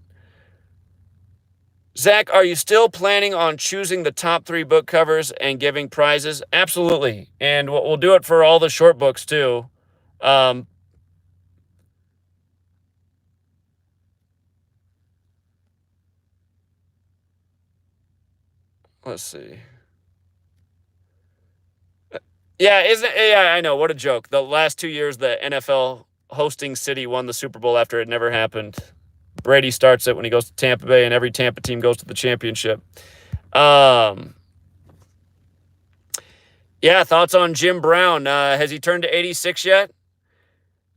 Zach, are you still planning on choosing the top 3 book covers and giving prizes? Absolutely. And we'll do it for all the short books, too. Let's see. Yeah, I know. What a joke. The last 2 years, the NFL hosting city won the Super Bowl after it never happened. Brady starts it when he goes to Tampa Bay, and every Tampa team goes to the championship. Yeah, thoughts on Jim Brown? Has he turned to 86 yet?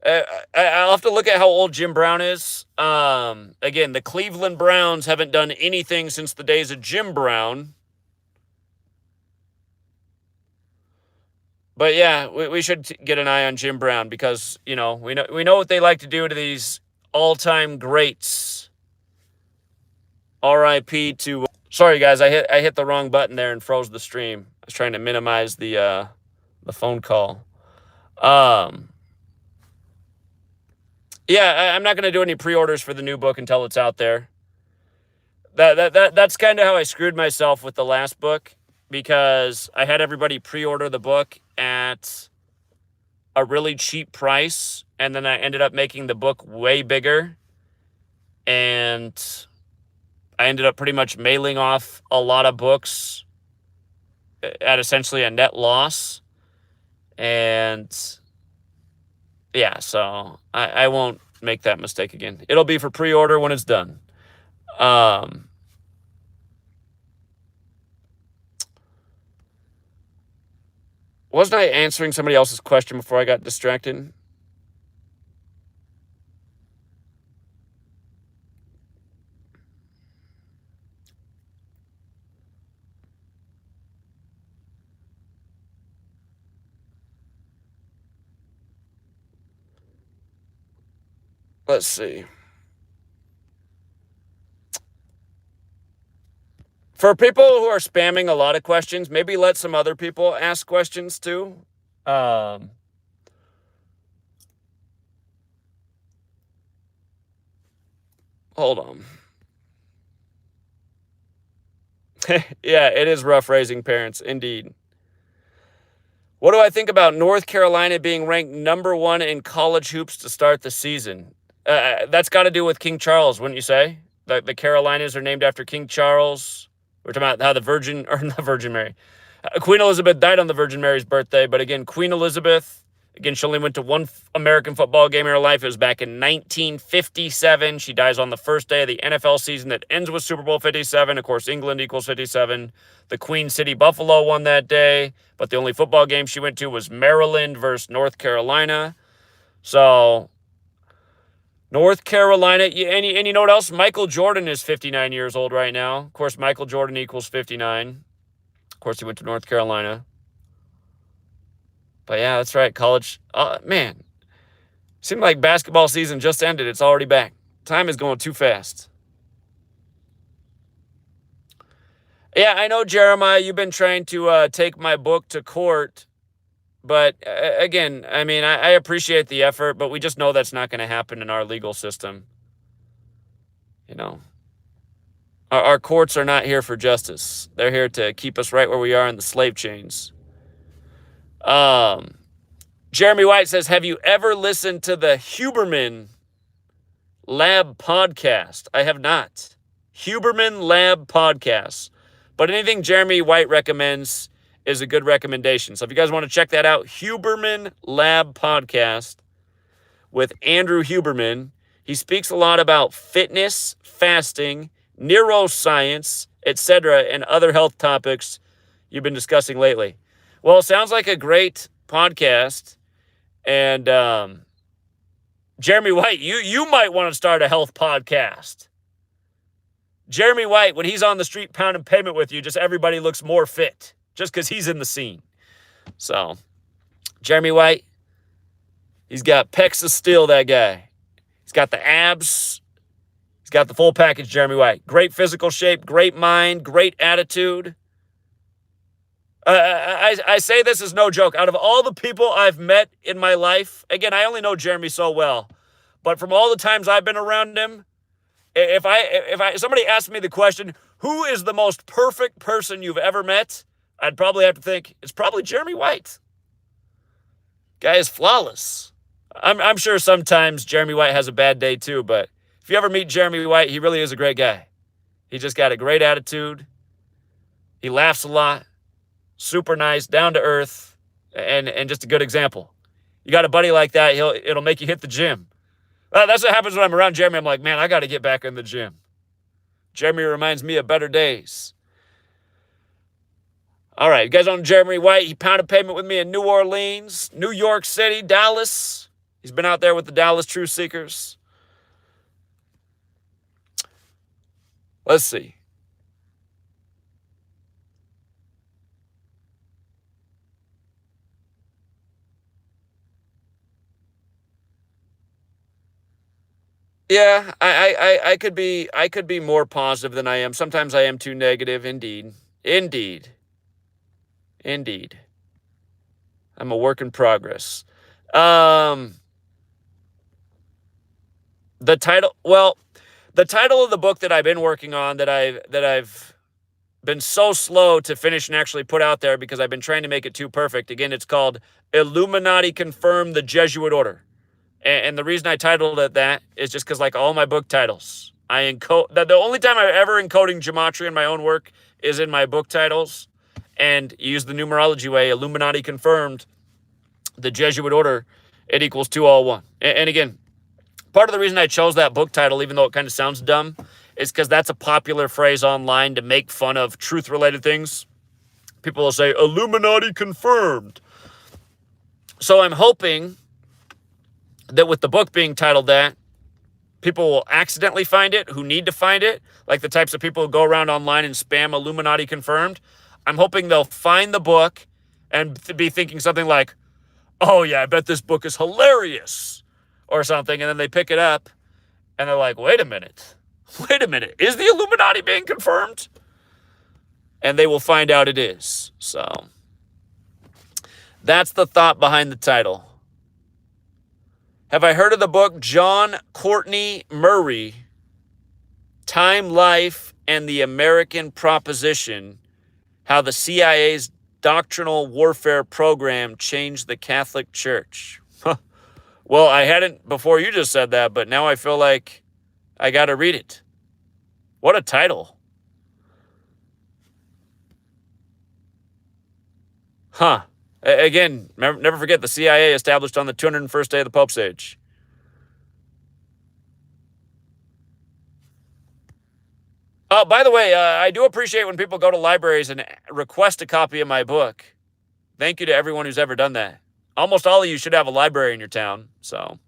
I'll have to look at how old Jim Brown is. Again, the Cleveland Browns haven't done anything since the days of Jim Brown. But yeah, we should get an eye on Jim Brown because, we know what they like to do to these all-time greats. R.I.P. to... Sorry, guys, I hit the wrong button there and froze the stream. I was trying to minimize the phone call. Yeah, I'm not going to do any pre-orders for the new book until it's out there. That's kind of how I screwed myself with the last book, because I had everybody pre-order the book at a really cheap price, and then I ended up making the book way bigger, and I ended up pretty much mailing off a lot of books at essentially a net loss. And yeah, so I won't make that mistake again. It'll be for pre-order when it's done. Wasn't I answering somebody else's question before I got distracted? Let's see. For people who are spamming a lot of questions, maybe let some other people ask questions too. Hold on. Yeah, it is rough raising parents, indeed. What do I think about North Carolina being ranked number 1 in college hoops to start the season? That's got to do with King Charles, wouldn't you say? The Carolinas are named after King Charles. We're talking about how the Virgin, or not Virgin Mary. Queen Elizabeth died on the Virgin Mary's birthday, but again, Queen Elizabeth, again, she only went to one American football game in her life. It was back in 1957. She dies on the first day of the NFL season that ends with Super Bowl 57. Of course, England equals 57. The Queen City Buffalo won that day, but the only football game she went to was Maryland versus North Carolina. So, North Carolina, and you know what else? Michael Jordan is 59 years old right now. Of course, Michael Jordan equals 59. Of course, he went to North Carolina. But yeah, that's right, college. Man, seemed like basketball season just ended. It's already back. Time is going too fast. Yeah, I know, Jeremiah, you've been trying to take my book to court. But again, I mean, I appreciate the effort, but we just know that's not going to happen in our legal system. Our courts are not here for justice. They're here to keep us right where we are in the slave chains. Jeremy White says, have you ever listened to the Huberman Lab podcast? I have not. Huberman Lab podcast. But anything Jeremy White recommends is a good recommendation. So if you guys want to check that out, Huberman Lab podcast with Andrew Huberman. He speaks a lot about fitness, fasting, neuroscience, etc., and other health topics you've been discussing lately. Well, it sounds like a great podcast. And Jeremy White, you might want to start a health podcast. Jeremy White, when he's on the street pounding pavement with you, just everybody looks more fit. Just because he's in the scene. So, Jeremy White, he's got pecs of steel, that guy. He's got the abs. He's got the full package, Jeremy White. Great physical shape, great mind, great attitude. I say this is no joke. Out of all the people I've met in my life, again, I only know Jeremy so well, but from all the times I've been around him, if somebody asked me the question, who is the most perfect person you've ever met? I'd probably have to think, it's probably Jeremy White. Guy is flawless. I'm sure sometimes Jeremy White has a bad day too, but if you ever meet Jeremy White, he really is a great guy. He just got a great attitude. He laughs a lot. Super nice, down to earth, and just a good example. You got a buddy like that, it'll make you hit the gym. That's what happens when I'm around Jeremy. I'm like, man, I got to get back in the gym. Jeremy reminds me of better days. All right, you guys on Jeremy White? He pounded pavement with me in New Orleans, New York City, Dallas. He's been out there with the Dallas Truth Seekers. Let's see. Yeah, I could be more positive than I am. Sometimes I am too negative. Indeed. I'm a work in progress. The title of the book that I've been working on that I've been so slow to finish and actually put out there because I've been trying to make it too perfect. Again, it's called Illuminati Confirmed, the Jesuit Order. And the reason I titled it that is just because, like all my book titles, I encode that the only time I'm ever encoding gematria in my own work is in my book titles, and use the numerology way. Illuminati Confirmed, the Jesuit Order, it equals 201. And again, part of the reason I chose that book title, even though it kind of sounds dumb, is because that's a popular phrase online to make fun of truth-related things. People will say, Illuminati Confirmed. So I'm hoping that with the book being titled that, people will accidentally find it who need to find it, like the types of people who go around online and spam Illuminati Confirmed. I'm hoping they'll find the book and be thinking something like, oh yeah, I bet this book is hilarious, or something, and then they pick it up and they're like, wait a minute, is the Illuminati being confirmed? And they will find out it is. So that's the thought behind the title. Have I heard of the book John Courtney Murray, Time, Life, and the American Proposition, How the CIA's Doctrinal Warfare Program Changed the Catholic Church? Well, I hadn't before you just said that, but now I feel like I got to read it. What a title. Again, never forget the CIA established on the 201st day of the Pope's age. Oh, by the way, I do appreciate when people go to libraries and request a copy of my book. Thank you to everyone who's ever done that. Almost all of you should have a library in your town, so.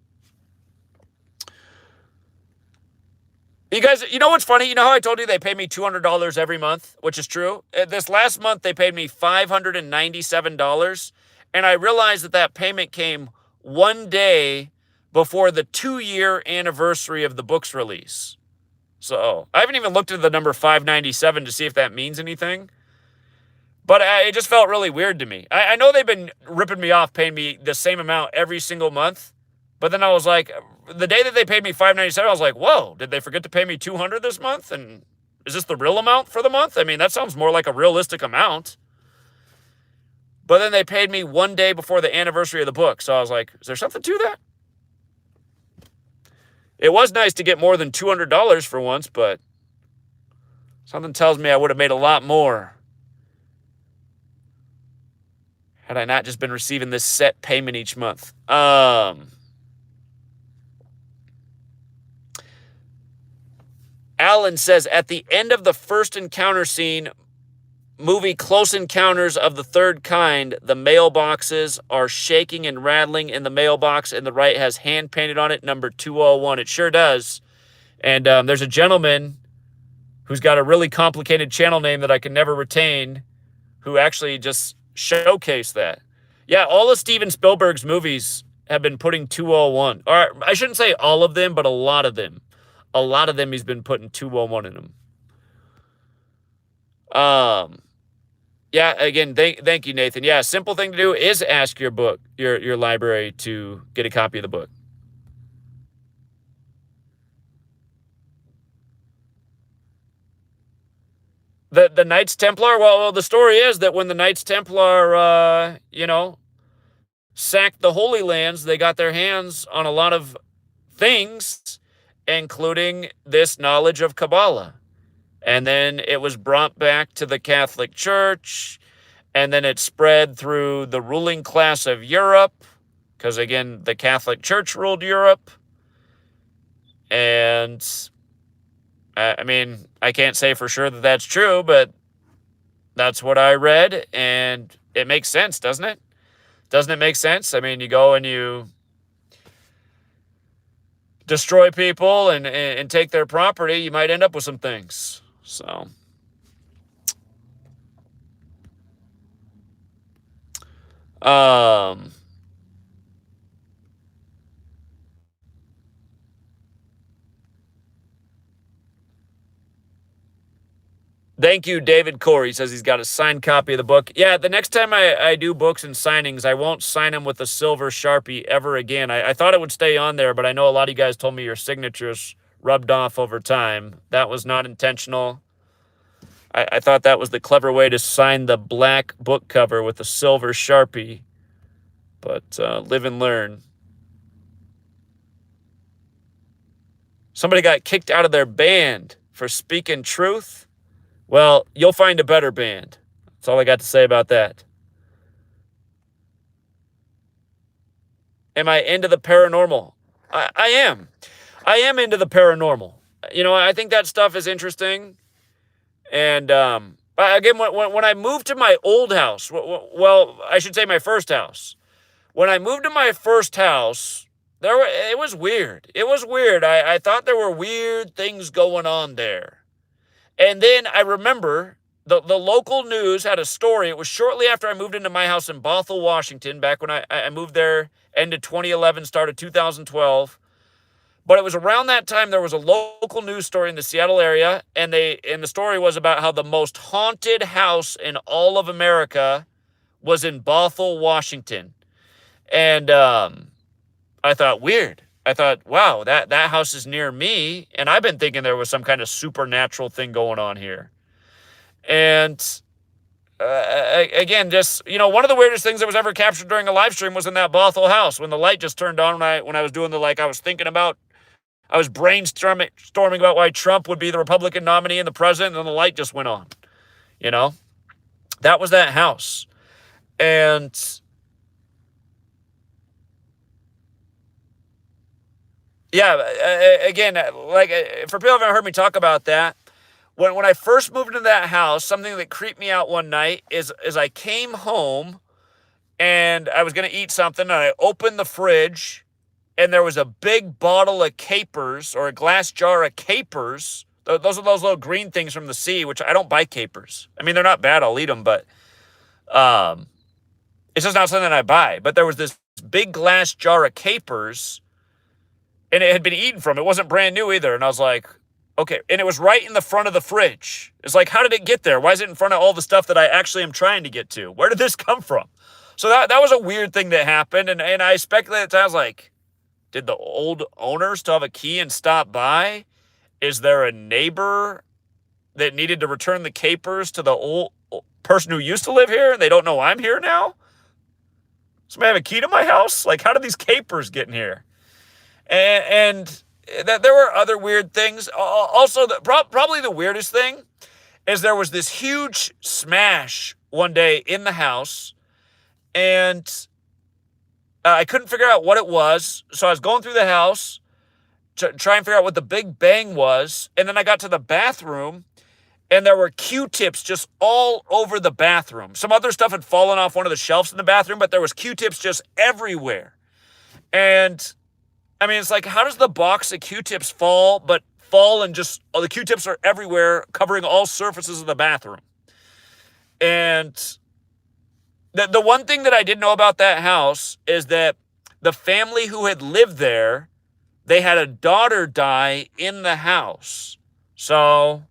You guys, you know what's funny? You know how I told you they pay me $200 every month, which is true? This last month, they paid me $597, and I realized that payment came one day before the 2-year anniversary of the book's release. So I haven't even looked at the number 597 to see if that means anything. But it just felt really weird to me. I know they've been ripping me off, paying me the same amount every single month. But then I was like, the day that they paid me $597, I was like, whoa, did they forget to pay me $200 this month? And is this the real amount for the month? I mean, that sounds more like a realistic amount. But then they paid me one day before the anniversary of the book. So I was like, is there something to that? It was nice to get more than $200 for once, but something tells me I would have made a lot more had I not just been receiving this set payment each month. Alan says, at the end of the first encounter scene, movie Close Encounters of the Third Kind, the mailboxes are shaking and rattling in the mailbox, and the right has hand painted on it, number 201. It sure does. And there's a gentleman who's got a really complicated channel name that I can never retain who actually just showcased that. Yeah, all of Steven Spielberg's movies have been putting 201. Or I shouldn't say all of them, but a lot of them. A lot of them he's been putting 201 in them. Yeah, again, thank you, Nathan. Yeah, simple thing to do is ask your library to get a copy of the book. The Knights Templar, well, the story is that when the Knights Templar, sacked the Holy Lands, they got their hands on a lot of things, including this knowledge of Kabbalah. And then it was brought back to the Catholic Church, and then it spread through the ruling class of Europe, because, again, the Catholic Church ruled Europe. And I mean, I can't say for sure that that's true, but that's what I read, and it makes sense, doesn't it? Doesn't it make sense? I mean, you go and you destroy people and take their property, you might end up with some things. So, thank you, David Corey. Says he's got a signed copy of the book. Yeah, the next time I do books and signings, I won't sign them with a silver Sharpie ever again. I thought it would stay on there, but I know a lot of you guys told me your signatures rubbed off over time. That was not intentional. I thought that was the clever way to sign the black book cover with a silver Sharpie. But live and learn. Somebody got kicked out of their band for speaking truth. Well, you'll find a better band. That's all I got to say about that. Am I into the paranormal? I am. I am into the paranormal. You know, I think that stuff is interesting. And again, when I moved to my old house, well, I should say my first house. When I moved to my first house, it was weird. It was weird. I thought there were weird things going on there. And then I remember the local news had a story. It was shortly after I moved into my house in Bothell, Washington, back when I moved there, end of 2011, start of 2012. But it was around that time there was a local news story in the Seattle area, and the story was about how the most haunted house in all of America was in Bothell, Washington. And I thought, weird. I thought, wow, that house is near me, and I've been thinking there was some kind of supernatural thing going on here. And again, just, you know, one of the weirdest things that was ever captured during a live stream was in that Bothell house when the light just turned on when I was doing I was brainstorming about why Trump would be the Republican nominee and the president, and then the light just went on. You know, that was that house. And yeah, again, like for people who haven't heard me talk about that, when I first moved into that house, something that creeped me out one night is I came home and I was going to eat something, and I opened the fridge, and there was a big bottle of capers, or a glass jar of capers. Those are those little green things from the sea, which I don't buy capers. I mean, they're not bad. I'll eat them, but it's just not something that I buy. But there was this big glass jar of capers, and it had been eaten from. It wasn't brand new either. And I was like, okay. And it was right in the front of the fridge. It's like, how did it get there? Why is it in front of all the stuff that I actually am trying to get to? Where did this come from? So that was a weird thing that happened. And I speculated at times, like, did the old owner still have a key and stop by? Is there a neighbor that needed to return the capers to the old person who used to live here and they don't know I'm here now? Somebody have a key to my house? Like, how did these capers get in here? And that there were other weird things. Also, probably the weirdest thing is there was this huge smash one day in the house, and I couldn't figure out what it was. So I was going through the house to try and figure out what the big bang was. And then I got to the bathroom, and there were Q-tips just all over the bathroom. Some other stuff had fallen off one of the shelves in the bathroom, but there was Q-tips just everywhere. And I mean, it's like, how does the box of Q-tips fall and just, the Q-tips are everywhere, covering all surfaces of the bathroom? And the one thing that I didn't know about that house is that the family who had lived there, they had a daughter die in the house. So,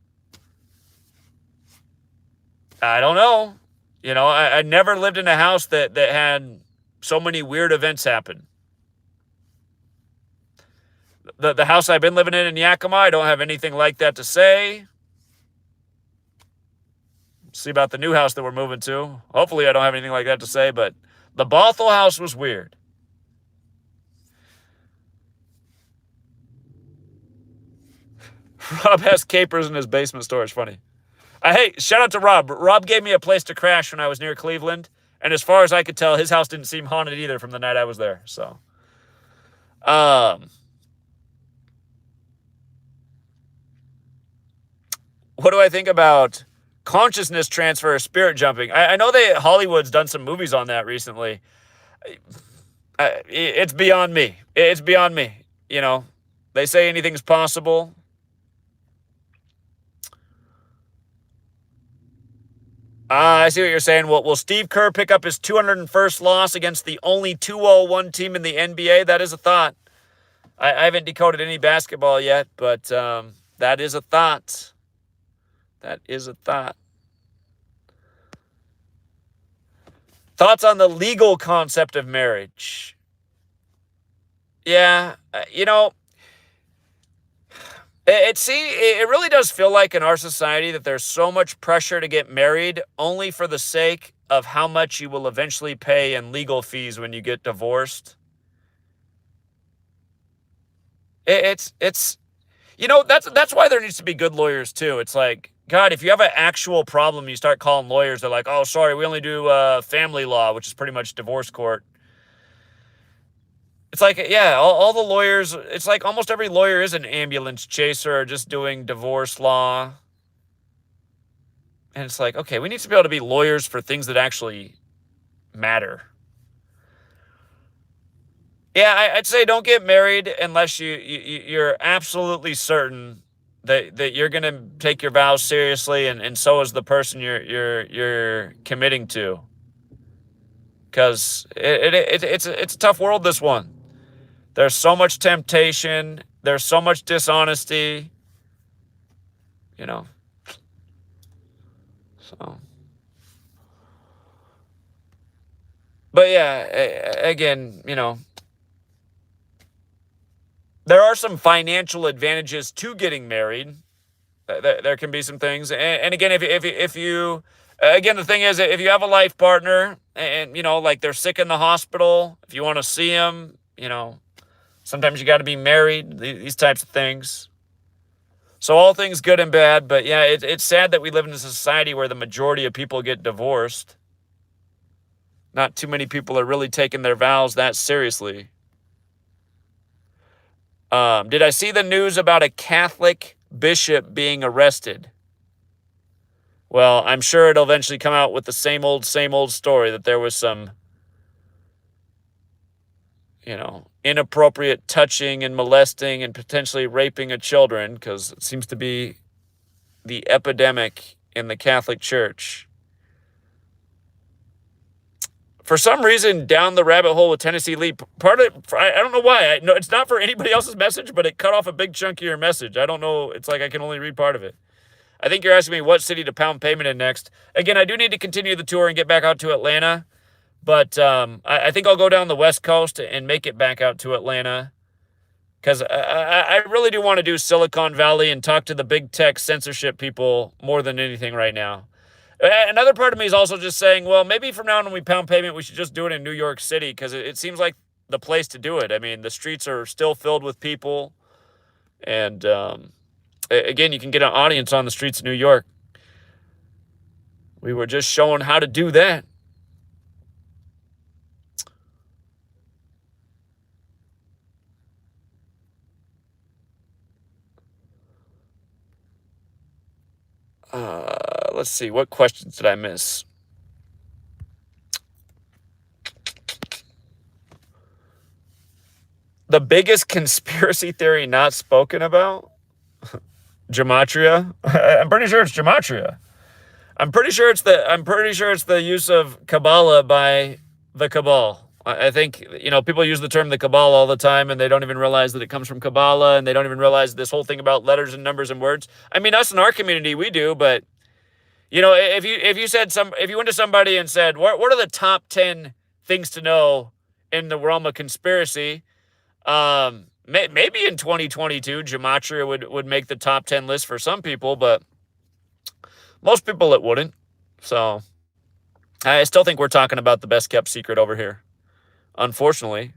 I don't know. You know, I never lived in a house that had so many weird events happen. The house I've been living in Yakima, I don't have anything like that to say. See about the new house that we're moving to. Hopefully I don't have anything like that to say, but the Bothell house was weird. Rob has capers in his basement storage. Funny. Hey, shout out to Rob. Rob gave me a place to crash when I was near Cleveland, and as far as I could tell, his house didn't seem haunted either from the night I was there. So, what do I think about consciousness transfer or spirit jumping? I know Hollywood's done some movies on that recently. It's beyond me. It's beyond me, you know. They say anything's possible. I see what you're saying. Will Steve Kerr pick up his 201st loss against the only 2-0-1 team in the NBA? That is a thought. I haven't decoded any basketball yet, but that is a thought. That is a thought. Thoughts on the legal concept of marriage? Yeah, it really does feel like in our society that there's so much pressure to get married only for the sake of how much you will eventually pay in legal fees when you get divorced. It's that's why there needs to be good lawyers too. It's like, God, if you have an actual problem, you start calling lawyers. They're like, oh, sorry, we only do family law, which is pretty much divorce court. It's like, yeah, all the lawyers, it's like almost every lawyer is an ambulance chaser or just doing divorce law. And it's like, okay, we need to be able to be lawyers for things that actually matter. Yeah, I'd say don't get married unless you're absolutely certain that you're going to take your vows seriously, and so is the person you're committing to. Because it's a tough world, this one. There's so much temptation. There's so much dishonesty. So. But yeah, again, there are some financial advantages to getting married. There can be some things. And again, if you, again, the thing is, if you have a life partner and, like they're sick in the hospital, if you want to see them, sometimes you got to be married, these types of things. So all things good and bad, but yeah, it's sad that we live in a society where the majority of people get divorced. Not too many people are really taking their vows that seriously. Did I see the news about a Catholic bishop being arrested? Well, I'm sure it'll eventually come out with the same old story that there was some, inappropriate touching and molesting and potentially raping of children, because it seems to be the epidemic in the Catholic Church. For some reason, down the rabbit hole with Tennessee Lee, I don't know why. No, it's not for anybody else's message, but it cut off a big chunk of your message. I don't know. It's like I can only read part of it. I think you're asking me what city to pound payment in next. Again, I do need to continue the tour and get back out to Atlanta. But I think I'll go down the West Coast and make it back out to Atlanta. Because I really do want to do Silicon Valley and talk to the big tech censorship people more than anything right now. Another part of me is also just saying, well, maybe from now on when we pound pavement, we should just do it in New York City, because it seems like the place to do it. I mean, the streets are still filled with people. And again, you can get an audience on the streets of New York. We were just showing how to do that. Let's see, what questions did I miss? The biggest conspiracy theory not spoken about? Gematria? I'm pretty sure it's Gematria. I'm pretty sure it's the use of Kabbalah by the Cabal. I think, people use the term the Cabal all the time, and they don't even realize that it comes from Kabbalah, and they don't even realize this whole thing about letters and numbers and words. I mean, us in our community, we do, but if you went to somebody and said, what are the top 10 things to know in the realm of conspiracy? Maybe in 2022, Gematria would make the top 10 list for some people, but most people it wouldn't. So I still think we're talking about the best kept secret over here, unfortunately.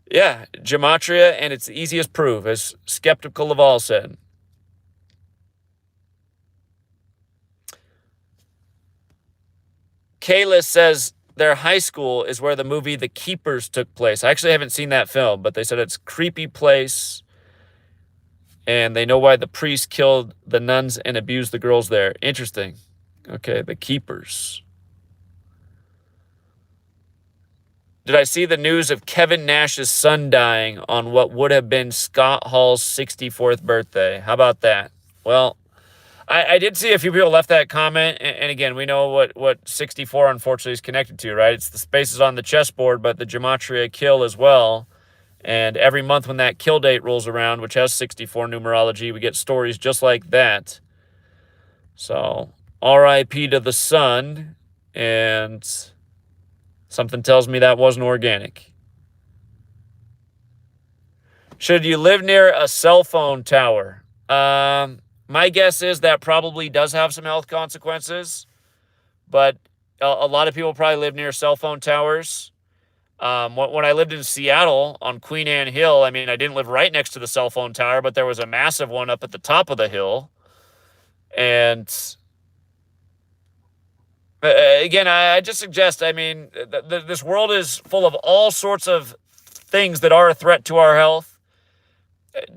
Yeah, Gematria, and it's the easiest proof, as Skeptical of all said. Kayla says their high school is where the movie The Keepers took place. I actually haven't seen that film, but they said it's a creepy place, and they know why the priest killed the nuns and abused the girls there. Interesting. Okay, The Keepers. Did I see the news of Kevin Nash's son dying on what would have been Scott Hall's 64th birthday? How about that? Well, I did see a few people left that comment, and again, we know what 64 unfortunately is connected to, right? It's the spaces on the chessboard, but the gematria kill as well. And every month when that kill date rolls around, which has 64 numerology, we get stories just like that. So, RIP to the son, and something tells me that wasn't organic. Should you live near a cell phone tower? My guess is that probably does have some health consequences, but a lot of people probably live near cell phone towers. When I lived in Seattle on Queen Anne Hill, I mean, I didn't live right next to the cell phone tower, but there was a massive one up at the top of the hill. And again, I just suggest, I mean, this world is full of all sorts of things that are a threat to our health.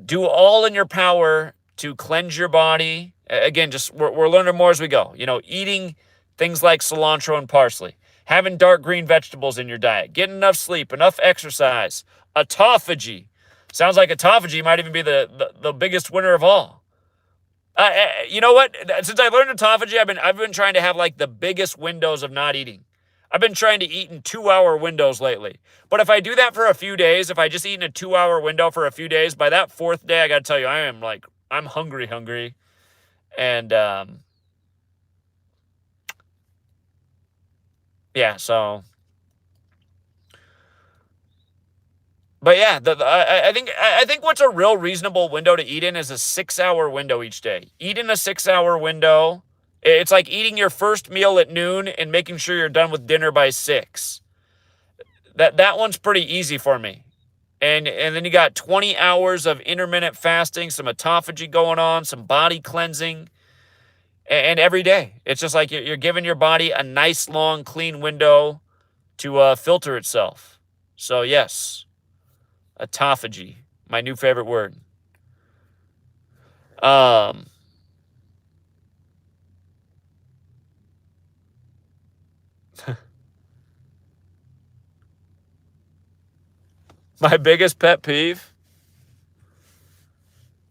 Do all in your power to cleanse your body. Again, just we're learning more as we go. You know, eating things like cilantro and parsley, having dark green vegetables in your diet, getting enough sleep, enough exercise, autophagy. Sounds like autophagy might even be the biggest winner of all. You know what? Since I learned autophagy, I've been trying to have like the biggest windows of not eating. I've been trying to eat in 2-hour windows lately. But if I do that for a few days, if I just eat in a 2-hour window for a few days, by that fourth day, I got to tell you, I'm hungry. And, yeah, so. But yeah, I think what's a real reasonable window to eat in is a 6-hour window each day. Eat in a 6-hour window. It's like eating your first meal at noon and making sure you're done with dinner by 6. That one's pretty easy for me. And then you got 20 hours of intermittent fasting, some autophagy going on, some body cleansing, and every day. It's just like you're giving your body a nice, long, clean window to filter itself. So yes, autophagy, my new favorite word. My biggest pet peeve?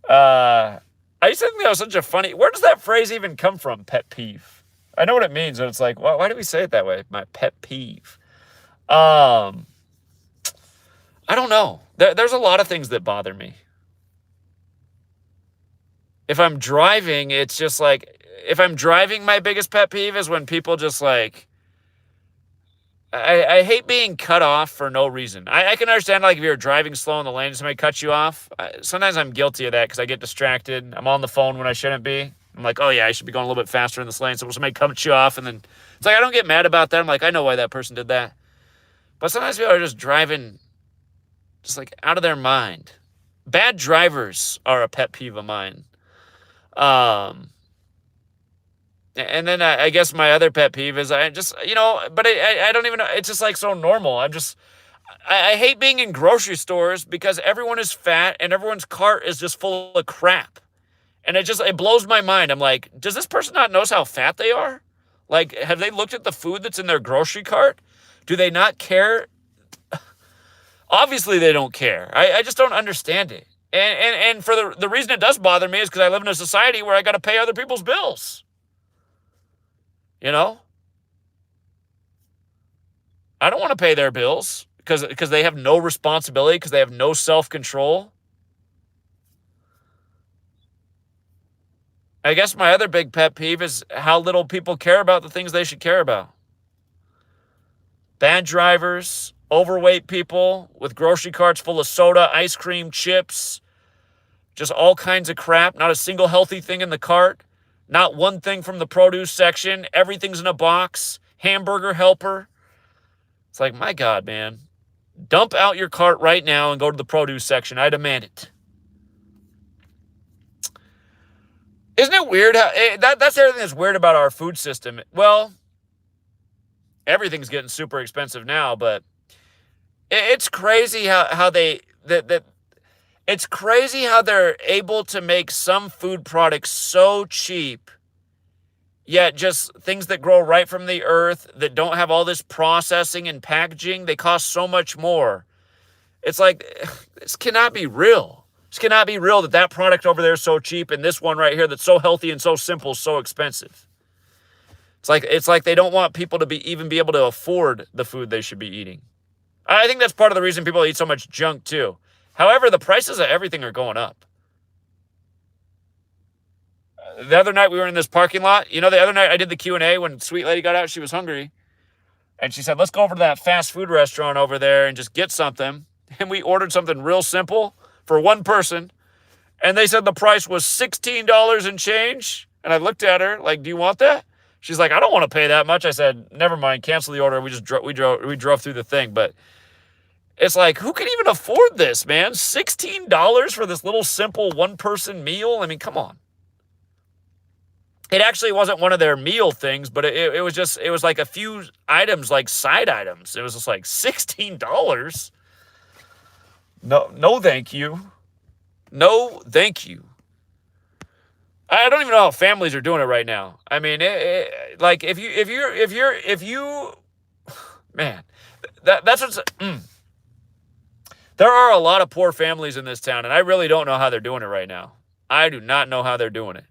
I used to think that was such a funny... Where does that phrase even come from, pet peeve? I know what it means, but it's like, why do we say it that way? My pet peeve. I don't know. There's a lot of things that bother me. If I'm driving, it's just like... If I'm driving, my biggest pet peeve is when people just like... I hate being cut off for no reason. I can understand, like, if you're driving slow in the lane and somebody cuts you off. Sometimes I'm guilty of that because I get distracted. I'm on the phone when I shouldn't be. I'm like, oh, yeah, I should be going a little bit faster in this lane. So somebody cuts you off, and then it's like I don't get mad about that. I'm like, I know why that person did that. But sometimes people are just driving just, like, out of their mind. Bad drivers are a pet peeve of mine. And then I guess my other pet peeve is I just, but I don't even know. It's just like so normal. I hate being in grocery stores because everyone is fat and everyone's cart is just full of crap. And it blows my mind. I'm like, does this person not know how fat they are? Like, have they looked at the food that's in their grocery cart? Do they not care? Obviously they don't care. I just don't understand it. And for the reason it does bother me is because I live in a society where I got to pay other people's bills. You know? I don't want to pay their bills because they have no responsibility, because they have no self-control. I guess my other big pet peeve is how little people care about the things they should care about. Bad drivers, overweight people with grocery carts full of soda, ice cream, chips, just all kinds of crap, not a single healthy thing in the cart. Not one thing from the produce section. Everything's in a box. Hamburger helper. It's like, my God, man. Dump out your cart right now and go to the produce section. I demand it. Isn't it weird how... That's everything that's weird about our food system. Well, everything's getting super expensive now, but it's crazy how they... It's crazy how they're able to make some food products so cheap Yet just things that grow right from the earth that don't have all this processing and packaging, they cost so much more. It's like, this cannot be real. This cannot be real that that product over there is so cheap and this one right here that's so healthy and so simple is so expensive. It's like they don't want people to even be able to afford the food they should be eating. I think that's part of the reason people eat so much junk too. However, the prices of everything are going up. The other night we were in this parking lot. The other night I did the Q&A when Sweet Lady got out. She was hungry. And she said, let's go over to that fast food restaurant over there and just get something. And we ordered something real simple for one person. And they said the price was $16 and change. And I looked at her like, do you want that? She's like, I don't want to pay that much. I said, never mind, cancel the order. We drove through the thing. But it's like, who can even afford this, man? $16 for this little simple one-person meal? I mean, come on. It actually wasn't one of their meal things, but it was like a few items, like side items. It was just like $16. No, thank you. No, thank you. I don't even know how families are doing it right now. I mean, like if you, man, that's what's. There are a lot of poor families in this town, and I really don't know how they're doing it right now. I do not know how they're doing it.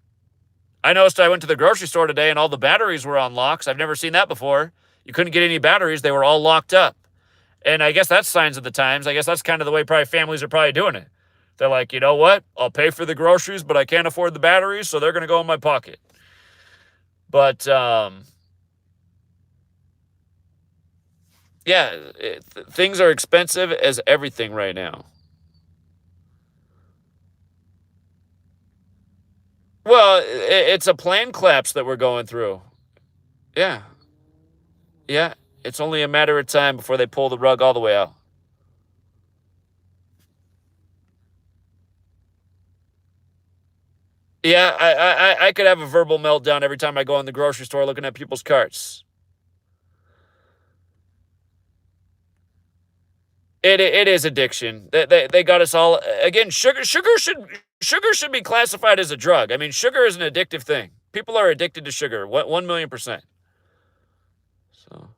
I noticed I went to the grocery store today and all the batteries were on locks. I've never seen that before. You couldn't get any batteries. They were all locked up. And I guess that's signs of the times. I guess that's kind of the way probably families are probably doing it. They're like, you know what? I'll pay for the groceries, but I can't afford the batteries, so they're going to go in my pocket. But, yeah, things are expensive as everything right now. Well, it's a plan collapse that we're going through. Yeah. Yeah. It's only a matter of time before they pull the rug all the way out. Yeah, I could have a verbal meltdown every time I go in the grocery store looking at people's carts. It is addiction. They got us all again. Sugar should be classified as a drug. I mean, sugar is an addictive thing. People are addicted to sugar. 1,000,000%. So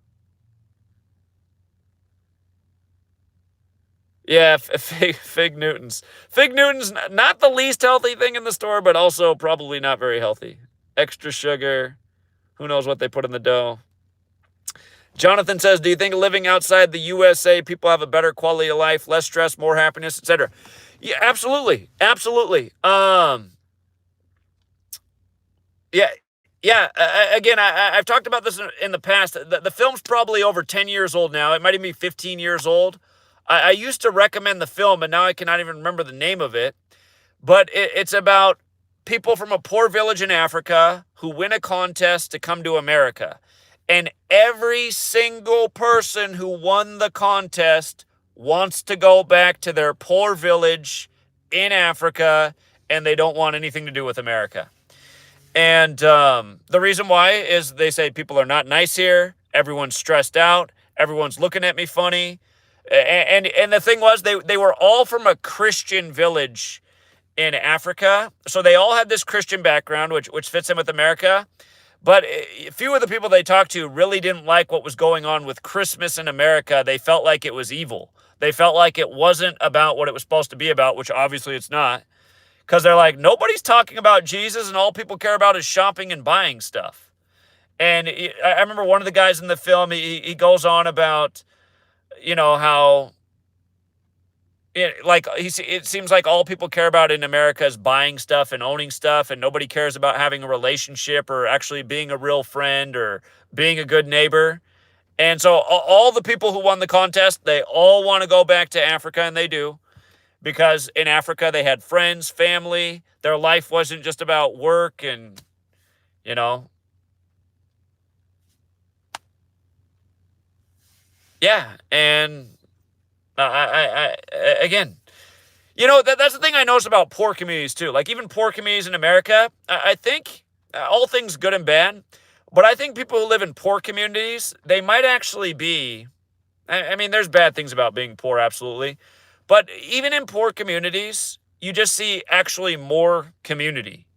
yeah, Fig Newtons. Fig Newtons, not the least healthy thing in the store, but also probably not very healthy. Extra sugar. Who knows what they put in the dough? Jonathan says, do you think living outside the USA, people have a better quality of life, less stress, more happiness, etc.? Yeah, absolutely. Absolutely. Yeah. Yeah. Again, I've talked about this in the past. The film's probably over 10 years old now. It might even be 15 years old. I used to recommend the film, and now I cannot even remember the name of it. But it's about people from a poor village in Africa who win a contest to come to America. And every single person who won the contest wants to go back to their poor village in Africa, and they don't want anything to do with America. And the reason why is they say people are not nice here. Everyone's stressed out. Everyone's looking at me funny. And the thing was, they were all from a Christian village in Africa. So they all had this Christian background, which fits in with America. But a few of the people they talked to really didn't like what was going on with Christmas in America. They felt like it was evil. They felt like it wasn't about what it was supposed to be about, which obviously it's not. Because they're like, nobody's talking about Jesus, and all people care about is shopping and buying stuff. And I remember one of the guys in the film, he goes on about, how it seems like all people care about in America is buying stuff and owning stuff, and nobody cares about having a relationship or actually being a real friend or being a good neighbor. And so all the people who won the contest, they all want to go back to Africa, and they do. Because in Africa, they had friends, family. Their life wasn't just about work and, Yeah, and again, that's the thing I noticed about poor communities too. Like even poor communities in America, I think all things good and bad, but I think people who live in poor communities, they might actually be, I mean, there's bad things about being poor, absolutely. But even in poor communities, you just see actually more community.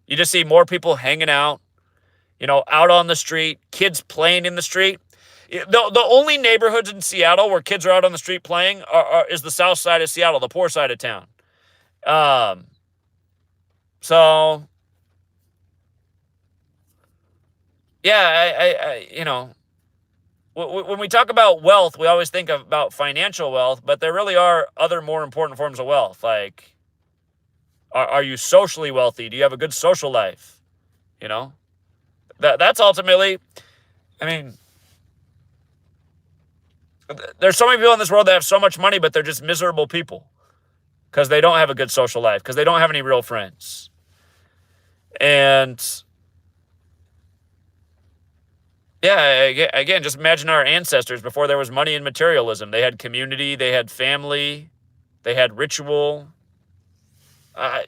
You just see more people hanging out. you know, out on the street, kids playing in the street. The only neighborhoods in Seattle where kids are out on the street playing is the south side of Seattle, the poor side of town. So, yeah, I you know, when we talk about wealth, we always think about financial wealth, but there really are other more important forms of wealth. Like, are you socially wealthy? Do you have a good social life? You know, that's ultimately, I mean, there's so many people in this world that have so much money, but they're just miserable people because they don't have a good social life, because they don't have any real friends. And yeah, again, just imagine our ancestors before there was money and materialism. They had community, they had family, they had ritual.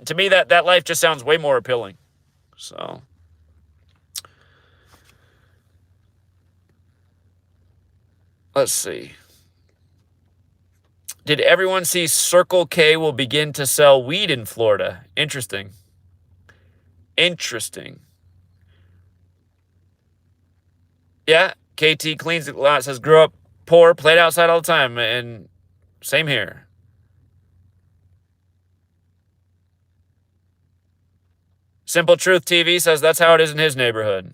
To me, that life just sounds way more appealing. So, let's see. Did everyone see Circle K will begin to sell weed in Florida? Interesting. Yeah, KT Cleans a lot, says, grew up poor, played outside all the time, and same here. Simple Truth TV says that's how it is in his neighborhood.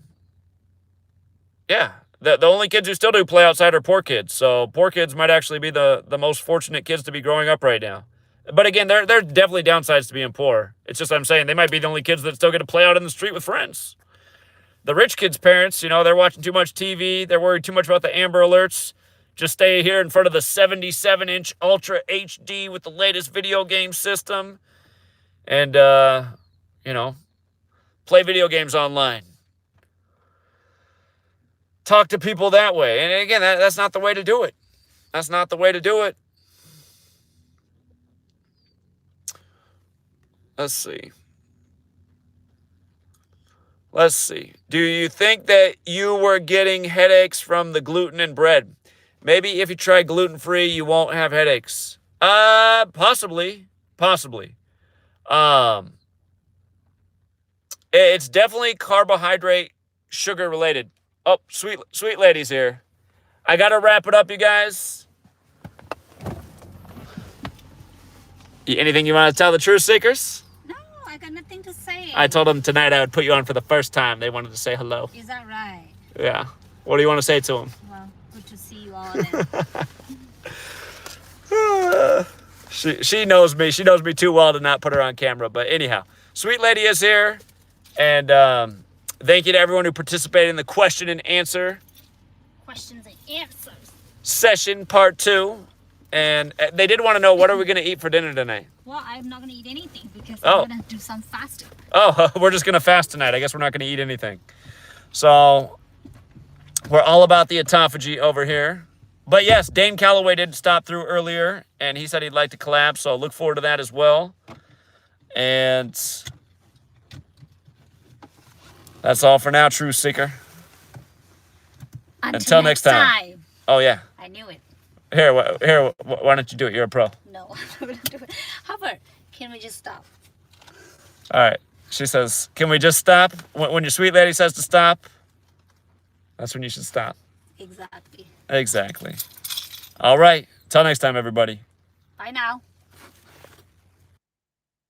Yeah, the only kids who still do play outside are poor kids, so poor kids might actually be the most fortunate kids to be growing up right now. But again, there are definitely downsides to being poor. It's just I'm saying they might be the only kids that still get to play out in the street with friends. The rich kids' parents, you know, they're watching too much TV. They're worried too much about the Amber Alerts. Just stay here in front of the 77-inch Ultra HD with the latest video game system. And, you know, play video games online. Talk to people that way. And again, that's not the way to do it. That's not the way to do it. Let's see. Do you think that you were getting headaches from the gluten in bread? Maybe if you try gluten-free, you won't have headaches. Possibly. It's definitely carbohydrate, sugar related. Oh, sweet lady's here. I got to wrap it up, you guys. Anything you want to tell the truth seekers? I got nothing to say. I told them tonight I would put you on for the first time. They wanted to say hello. Is that right? Yeah. What do you want to say to them? Well, good to see you all then. She knows me. She knows me too well to not put her on camera. But anyhow, sweet lady is here. And thank you to everyone who participated in the question and answer. Questions and answers. Session part 2. And they did want to know, what are we going to eat for dinner tonight? Well, I'm not going to eat anything because I'm going to do some fasting. Oh, we're just going to fast tonight. I guess we're not going to eat anything. So, we're all about the autophagy over here. But yes, Dane Calloway did stop through earlier, and he said he'd like to collab, so look forward to that as well. And that's all for now, True Seeker. Until next time. Oh, yeah. I knew it. Here, why don't you do it? You're a pro. No, I'm not going to do it. Hubbard, can we just stop? All right. She says, can we just stop? When your sweet lady says to stop, that's when you should stop. Exactly. All right. Till next time, everybody. Bye now.